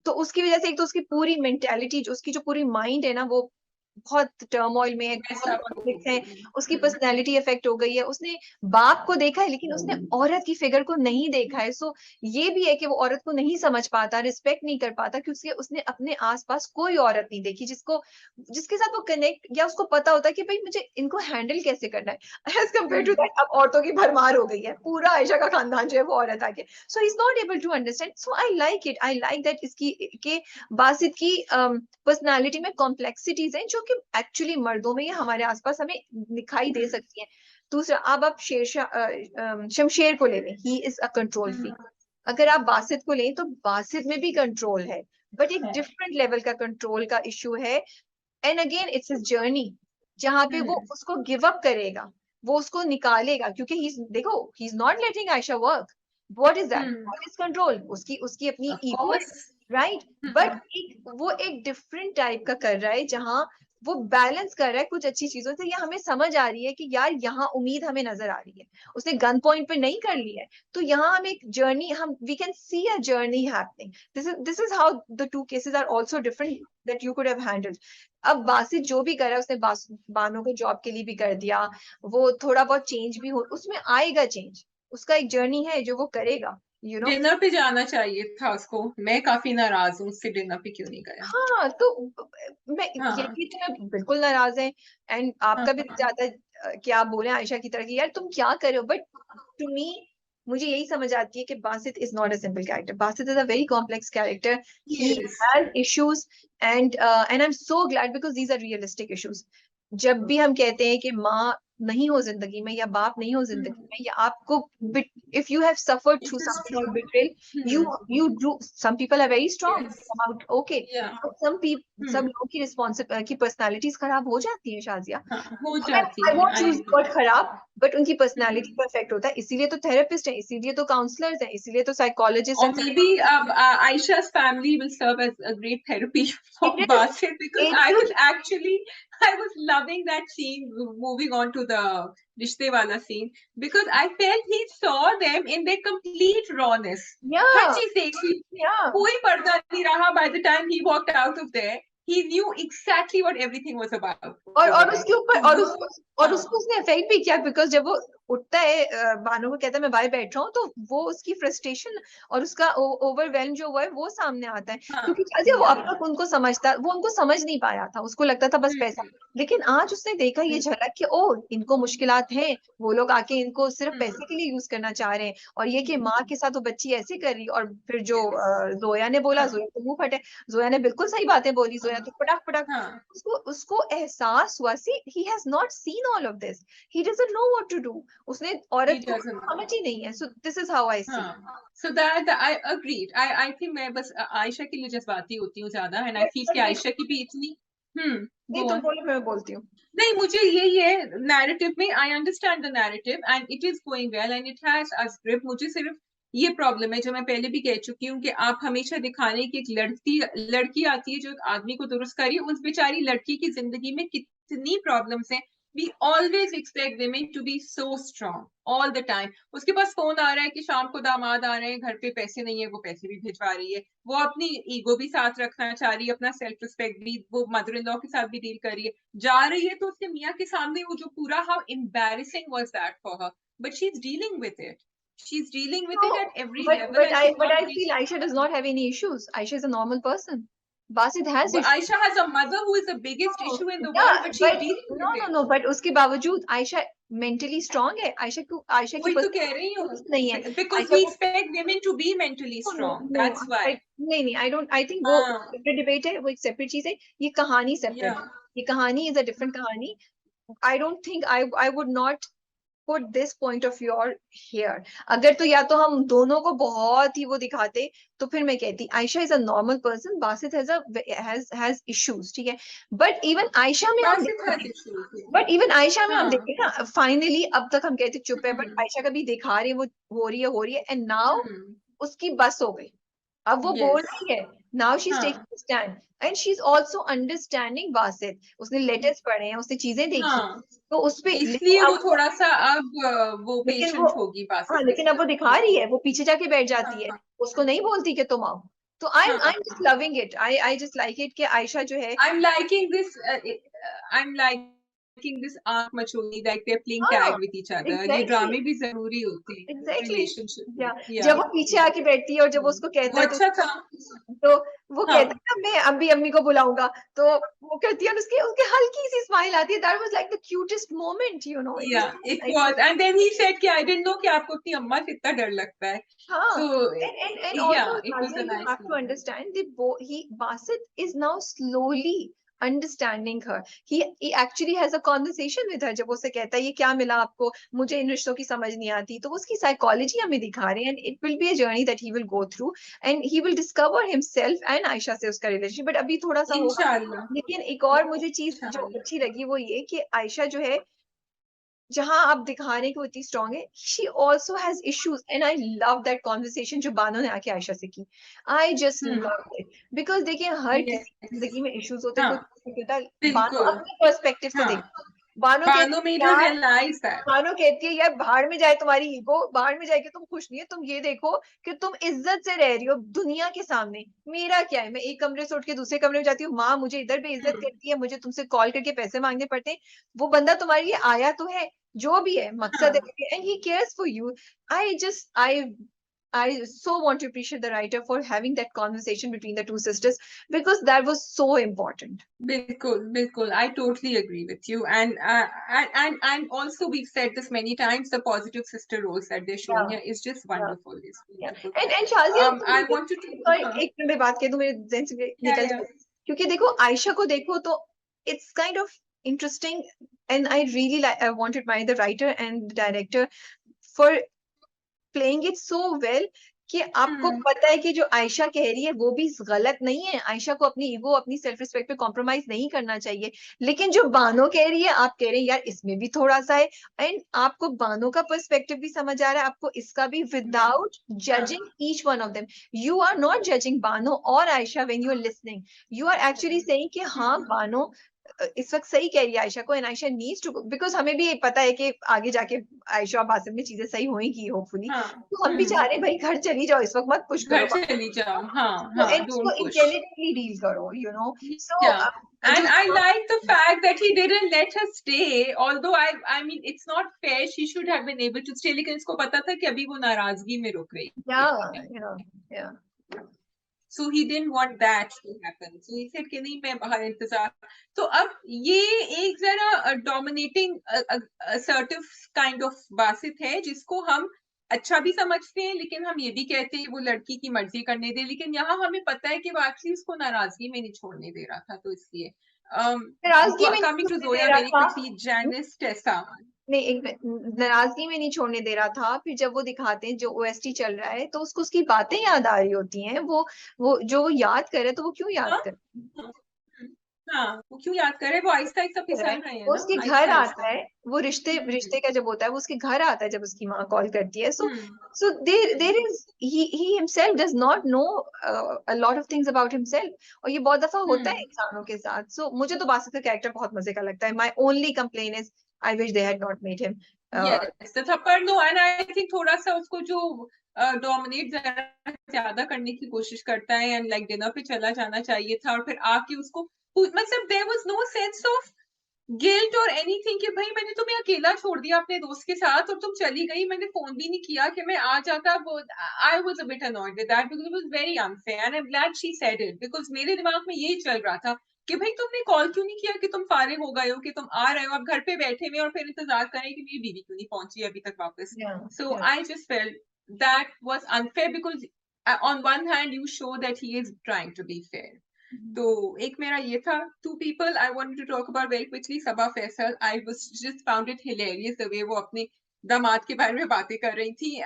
तो उसकी वजह से एक तो उसकी पूरी मेंटेलिटी, जो उसकी जो पूरी माइंड है ना, वो बहुत टर्मोइल में है, उसकी पर्सनैलिटी इफेक्ट हो गई है. उसने बाप को देखा है लेकिन उसने औरत की फिगर को नहीं देखा है. सो ये भी है कि वो औरत को नहीं समझ पाता, रिस्पेक्ट नहीं कर पाता, क्योंकि उसने अपने आसपास कोई औरत नहीं देखी जिसके साथ वो कनेक्ट, या उसको पता होता है कि भाई मुझे इनको हैंडल कैसे करना है. एज कम्पेयर टू दैट अब औरतों की भरमार हो गई है, पूरा आयशा का खानदान जो है वो औरत आके. So he is not able to understand. So I like that इसकी के बासित की पर्सनालिटी में कॉम्प्लेक्सिटीज हैं जो कि एक्चुअली मर्दों में या हमारे आसपास हमें दिखाई दे सकती हैं. दूसरा, अब आप शमशेर को ले लें, he is a control freak. अगर आप बासित को लें तो बासित में भी कंट्रोल है, बट एक डिफरेंट लेवल का कंट्रोल का इश्यू है. And again it's his journey, जहां पे वो उसको गिव अप करेगा, वो उसको निकालेगा, क्योंकि देखो ही is not letting Ayesha work. What is that? What is control? उसकी अपनी ईगो, राइट. बट वो एक डिफरेंट टाइप का कर रहा है, जहां वो बैलेंस कर रहा है कुछ अच्छी चीजों से. या हमें समझ आ रही है कि यार यहाँ उम्मीद हमें नजर आ रही है. उसने गन पॉइंट पे नहीं कर लिया है, तो यहाँ हम एक journey, we can see a journey happening. This is how the two cases are also different that you could have handled. अब बासित जो भी कर रहा है, उसने बानो को जॉब के लिए भी कर दिया, वो थोड़ा बहुत चेंज भी हो, उसमें आएगा चेंज, उसका एक जर्नी है जो वो करेगा. डिनर पे जाना चाहिए था उसको. मैं काफी नाराज हूँ उससे, डिनर पे क्यों नहीं गया. हाँ, तो मैं यही तो मैं बिल्कुल नाराज है. एंड आपका भी ज्यादा कि आप बोले आयशा की तरह कि यार तुम क्या कर रहे हो. बट टू मी, मुझे यही समझ आती है कि Basit is not a simple character. Basit is a very complex character. He has issues and I am so glad because these are realistic issues. जब भी हम कहते हैं कि माँ नहीं हो जिंदगी में या बाप नहीं हो जिंदगी में, या आपको, if you have suffered through something or betrayal, you do. Some people are very strong about okay, but some people, सब लोगों की responsibility की personalities खराब हो जाती है शाजिया. हो जाती है. I won't choose word खराब, but उनकी personality perfect होता है. इसीलिए तो therapist है, इसीलिए तो counselors हैं, इसीलिए तो psychologists. Or maybe Aisha's family will serve as a great therapy for Basit, because I was loving that scene moving on to the रिश्ते वाला scene, because I felt he saw them in their complete rawness. Her Yeah, चीज देखी, yeah. कोई पर्दा नहीं रहा. By the time he walked out of there, he knew exactly what everything was about और over there. उसके ऊपर तो और वो, उसको और हाँ, उसको उसने इफेक्ट भी किया, बिकॉज जब वो उठता है बानो को कहता है मैं बाहर बैठ रहा हूँ, तो वो उसकी फ्रस्ट्रेशन और उसका ओवरवेलम जो हुआ है वो सामने आता है, हाँ, क्योंकि शायद वो अब yeah. तक उनको समझता, वो उनको समझ नहीं पाया था, उसको लगता था बस पैसा। लेकिन आज उसने देखा ये झलक कि ओ इनको मुश्किलात हैं, वो लोग आके इनको सिर्फ पैसे के लिए यूज करना चाह रहे हैं, और ये कि माँ के साथ वो बच्ची ऐसे कर रही। और फिर जो जोया ने बोला, जोया तो मुंह फटे, जोया ने बिल्कुल सही बातें बोली, जोया तो पटाख पटाख हाँ, उसको उसको एहसास हुआ। See he has not seen all of this, he doesn't know what to do, उसने he औरत को doesn't. समझ ही नहीं है। So this is how I see. हाँ, so that I agreed. I think मैं बस आयशा के लिए जज्बाती होती हूँ ज्यादा, and I feel कि आयशा की भी इतनी, नहीं, go तुम on. बोलो, मैं बोलती हूँ। नहीं, मुझे यही है नैरेटिव में, I understand the narrative and it is going well and it has us grip. मुझे सिर्फ ये प्रॉब्लम है, जो मैं पहले भी कह चुकी हूँ, कि आप हमेशा दिखाने की एक लड़की आती है जो एक आदमी को दुरुस्त करी, उस बेचारी लड़की की जिंदगी में कितनी प्रॉब्लम्स हैं. We always expect women to be so strong all the time. उसके पास फोन आ रहा है कि शाम को दामाद आ रहे हैं, घर पे पैसे नहीं है, वो पैसे भी भिजवा रही है, वो अपनी ईगो भी साथ रखना चाह रही है, अपना सेल्फ रिस्पेक्ट भी, वो मदर इन लॉ के साथ भी डील कर रही है, जा रही है तो उसके मियाँ के सामने वो जो पूरा, how embarrassing was that for her, but she is dealing with it. She is dealing with it at every level But and she is I not. feel Aisha does not have any issues. Aisha is a normal person. Basit has issues. Aisha has a mother who is the biggest No, issue in the yeah, world, but she's but dealing no, with no, it. no. But उसके बावजूद आयशा मेंटली स्ट्रांग है। आयशा की वही तो कह रही हूँ, पर्सनैलिटी नहीं है। because आयशा we को expect women to be mentally no strong, no that's why. नहीं नहीं, आई डोंट, आई थिंक वो हाँ, सेपरेट डिबेट है, वो एक सेपरेट चीज है। ये कहानी सेपरेट, yeah. ये कहानी इज अ डिफरेंट कहानी। आई don't think I would not put this point of view here. अगर तो या तो हम दोनों को बहुत ही वो दिखाते, तो फिर मैं कहती Ayesha is a normal person, Basit has issues, ठीक है। बट इवन आयशा में आप Basit has देखें, issues. बट इवन आयशा में आप हाँ. देखें ना, फाइनली अब तक हम कहते चुप है, बट Hmm. आयशा कभी दिखा रही है, वो हो रही है एंड नाउ Hmm. उसकी बस हो गई, अब वो बोल Yes. रही है। नाउ शी इज हाँ. Taking stand and she is also understanding Basit, उसने लेटर्स पढ़े हैं, उसने चीजें देखी, हाँ, तो उस पे इसलिए लेकिन वो अब थोड़ा सा अब वो लेकिन वो पेशेंट होगी हाँ, बासित के लेकिन अब वो साथ. दिखा रही है, वो पीछे जाके बैठ जाती है, हाँ, उसको नहीं बोलती कि तुम आओ। तो I am just loving it, I just like it कि आयशा जो है I'm liking this. I'm liking this arc maturity, like they're playing हाँ tag with each other. ये एग्जैक्टली ड्रामे भी जरूरी होते हैं एग्जैक्टली, relationship में. या Yeah. जब वो पीछे आके बैठती है और जब वो उसको कहता वो है, अच्छा था. तो वो हाँ. कहता है ना मैं अभी अम्मी को बुलाऊंगा, तो वो कहती है और उसके उसके हल्की सी स्माइल आती है, that was like the cutest moment, you know, it was Yeah, it like was. And then he said कि I didn't know कि आपको अपनी अम्मा से इतना डर लगता है. हाँ। So And yeah, also it was Nadia, a you nice have to moment. understand that Basit is now slowly understanding her. He actually has a conversation with her, जब वो उसे कहता है ये क्या मिला आपको, मुझे इन रिश्तों की समझ नहीं आती, तो वो उसकी साइकोलॉजी हमें दिखा रहे हैं, and it will be a journey that he will go through and he will discover himself and Ayesha से उसका रिलेशन, बट अभी थोड़ा सा होगा। इंशाल्लाह. लेकिन एक और मुझे चीज जो इंशाल्लाह. अच्छी लगी वो ये कि आयशा जो है, जहां आप दिखा रहे हैं कि वो इतनी स्ट्रांग है, she also has issues and I love that conversation जो बानो ने आके आयशा से की। I just love it, because देखिए हर किसी की Yes. जिंदगी में इश्यूज होते हैं, हाँ, कोई होता है। बानो बिल्कुल. अपने पर्सपेक्टिव से हाँ, देखती है। बानो बानो कहती made है her यार, realize that. बानो कहती है यार भाड़ में जाए तुम्हारी ईगो, भाड़ में जाएगी, तुम खुश नहीं है, तुम ये देखो कि तुम इज्जत से रह रही हो दुनिया के सामने, मेरा क्या है, मैं एक कमरे से उठ के दूसरे कमरे में जाती हूँ, माँ मुझे इधर बेइज्जत करती है, मुझे तुमसे कॉल करके पैसे मांगने पड़ते हैं, वो बंदा तुम्हारे लिए आया तो है, जो भी है मकसद हाँ, है, and he cares for you. I just I so want to appreciate the writer for having that conversation between the two sisters because that was so important. बिल्कुल, बिल्कुल. I totally agree with you. And also we've said this many times, the positive sister roles that they're showing Yeah, here is just yeah, wonderful. It's yeah. beautiful. And Shazia, I wanted to. sorry, एक मिनट में बात किया तो मेरे जहन से Yeah, निकल yeah. गया, क्योंकि देखो आयशा को देखो तो it's kind of interesting and I really like, I want to admire the writer and the director for playing it so well कि आपको पता है कि जो आयशा कह रही है वो भी गलत नहीं है, आयशा को अपनी ईगो अपनी सेल्फ रिस्पेक्ट पे कॉम्प्रोमाइज नहीं करना चाहिए, लेकिन जो बानो कह रही है आप कह रहे हैं यार इसमें भी थोड़ा सा है, एंड आपको बानो का पर्सपेक्टिव भी समझ आ रहा है, आपको इसका भी, without judging each one of them, you are not judging Bano और Ayesha when you are listening, you are actually saying कि हाँ बानो इस वक्त सही कह रही है आयशा को, and Ayesha needs to, because हमें भी पता है कि आगे जाके आयशा और बासित में चीजें सही होंगी होपफुली, तो हम भी चाह रहे हैं भाई घर चली जाओ इस वक्त, मत पुश घर करो, चली जाओ, हाँ तो हाँ, इसको डोंट पुश। इंटेलिजेंटली डील करो, you know. So Yeah. And जो I like the fact that he didn't let her stay. Although I mean, it's not fair. She should have been able to stay. लेकिन इसको पता था कि अभी वो नाराजगी में रुक रही या है. या So he didn't want that to happen. So he said कि नहीं मैं बाहर इंतजार. तो अब ये एक जरा dominating assertive kind of Basit है जिसको हम अच्छा भी समझते हैं, लेकिन हम ये भी कहते हैं वो लड़की की मर्जी करने दे, लेकिन यहाँ हमें पता है कि वो एक्चुअली उसको नाराजगी में नहीं छोड़ने दे रहा था, तो इसलिए नाराजगी में coming to नहीं दे Zoya रहा very था, quickly, Janice Tessa. नहीं एक नाराजगी में नहीं छोड़ने दे रहा था, फिर जब वो दिखाते हैं जो ओएसटी चल रहा है तो उसको उसकी बातें याद आ रही होती हैं, वो जो वो याद करे, तो वो क्यों याद हाँ करे, हाँ, वो क्यों याद करे, वो आहिस्ता आहिस्ता फिसल रहे हैं वो ना, उसके घर आहिस्ता आता आहिस्ता. है, वो रिश्ते का जब होता है वो उसके घर आता है जब उसकी माँ कॉल करती है, सो हम्म. so there is he himself does not know a lot of things about himself, और ये बहुत दफा होता है इंसानों के साथ. सो मुझे तो बासित का कैरेक्टर बहुत मजे का लगता है. My only complaint is I wish they had not made him Yes, the थप्पड़ नो, and I think थोड़ा सा उसको जो डोमिनेट ज्यादा करने की कोशिश करता है, एंड लाइक डिनर पे चला जाना चाहिए था, और फिर आके उसको मतलब there was no sense of guilt और एनीथिंग कि भाई मैंने तुम्हें अकेला छोड़ दिया अपने दोस्त के साथ और तुम चली गई, मैंने फोन भी नहीं किया कि मैं आ जाता. I was a bit annoyed with that because it was very unfair, and I am glad she said it, because मेरे दिमाग में यही चल रहा था कि भाई तुमने कॉल क्यों नहीं किया कि तुम फारिग हो गए हो, कि तुम आ रहे हो, अब घर पे बैठे हुए और फिर इंतजार करें कि मेरी बीवी क्यों नहीं पहुंची अभी तक वापस. So I just felt that was unfair because on one hand you show that he is trying to be fair. तो एक मेरा ये था. Two people I wanted to talk about very quickly. Saba Faisal, I was just found it hilarious the way वो अपने दामाद के बारे में बातें कर रही थी.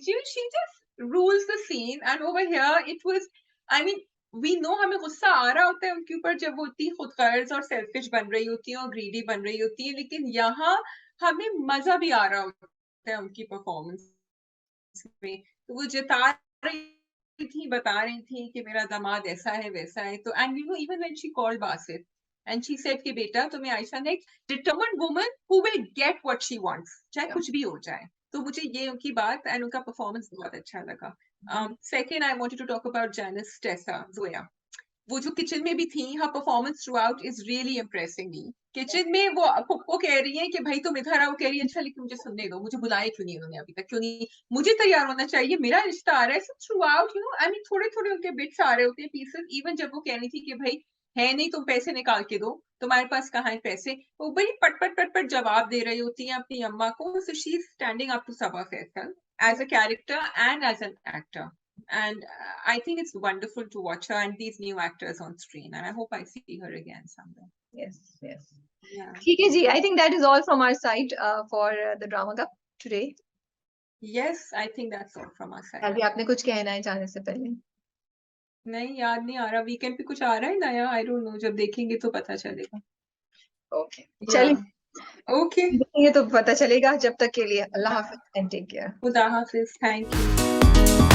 She just rules the scene, and over here it was, I mean we know हमें गुस्सा आ रहा होता है उनके ऊपर जब वो इतनी खुदगर्ज और सेल्फिश बन रही होती है और ग्रीडी बन रही होती है, लेकिन यहाँ हमें मजा भी आ रहा होता है उनकी परफॉर्मेंस में. तो वो जता रही थी, बता रही थी कि मेरा दामाद ऐसा है वैसा है. तो and you know even when she called Basit and she said कि बेटा तुम्हें आयशा ने एक determined woman who will get what she wants, चाहे कुछ भी हो जाए. तो मुझे ये उनकी बात एंड उनका परफॉर्मेंस बहुत अच्छा लगा. Second I wanted to talk about Janice Tessa, Zoya. वो जो किचन में भी थी, her performance throughout is really impressing me. Kitchen में वो पुप्पो कह रही है कि भाई तुम इधर आओ, कह रही है अच्छा लेकिन मुझे सुनने दो, मुझे बुलाया क्यों नहीं उन्होंने अभी तक, क्यों नहीं, मुझे तैयार होना चाहिए, मेरा रिश्ता आ रहा है. Through out you know I mean थोड़े थोड़े उनके बिट्स आ रहे होते हैं, पीसेस. इवन जब वो कह रही थी कि भाई है नहीं, तुम पैसे निकाल के दो, तुम्हारे पास कहाँ है पैसे, वो बड़ी पटपट पटपट जवाब दे रही होती है अपनी अम्मा को. So she is standing up to Saba Faisal as a character and as an actor. And I think it's wonderful to watch her and these new actors on screen, and I hope I see her again someday. Yes, yes. Yeah. ठीक है जी, I think that is all from our side for the drama cup today. Yes, I think that's all from our side. अभी आपने कुछ कहना है जाने से पहले? नहीं, याद नहीं आ रहा. वीकेंड पे कुछ आ रहा है नया? आई डोंट नो, जब देखेंगे तो पता चलेगा. ओके, चलिए ओके, देखेंगे तो पता चलेगा. जब तक के लिए अल्लाह हाफिज एंड टेक केयर. खुदा हाफिज. Thank you.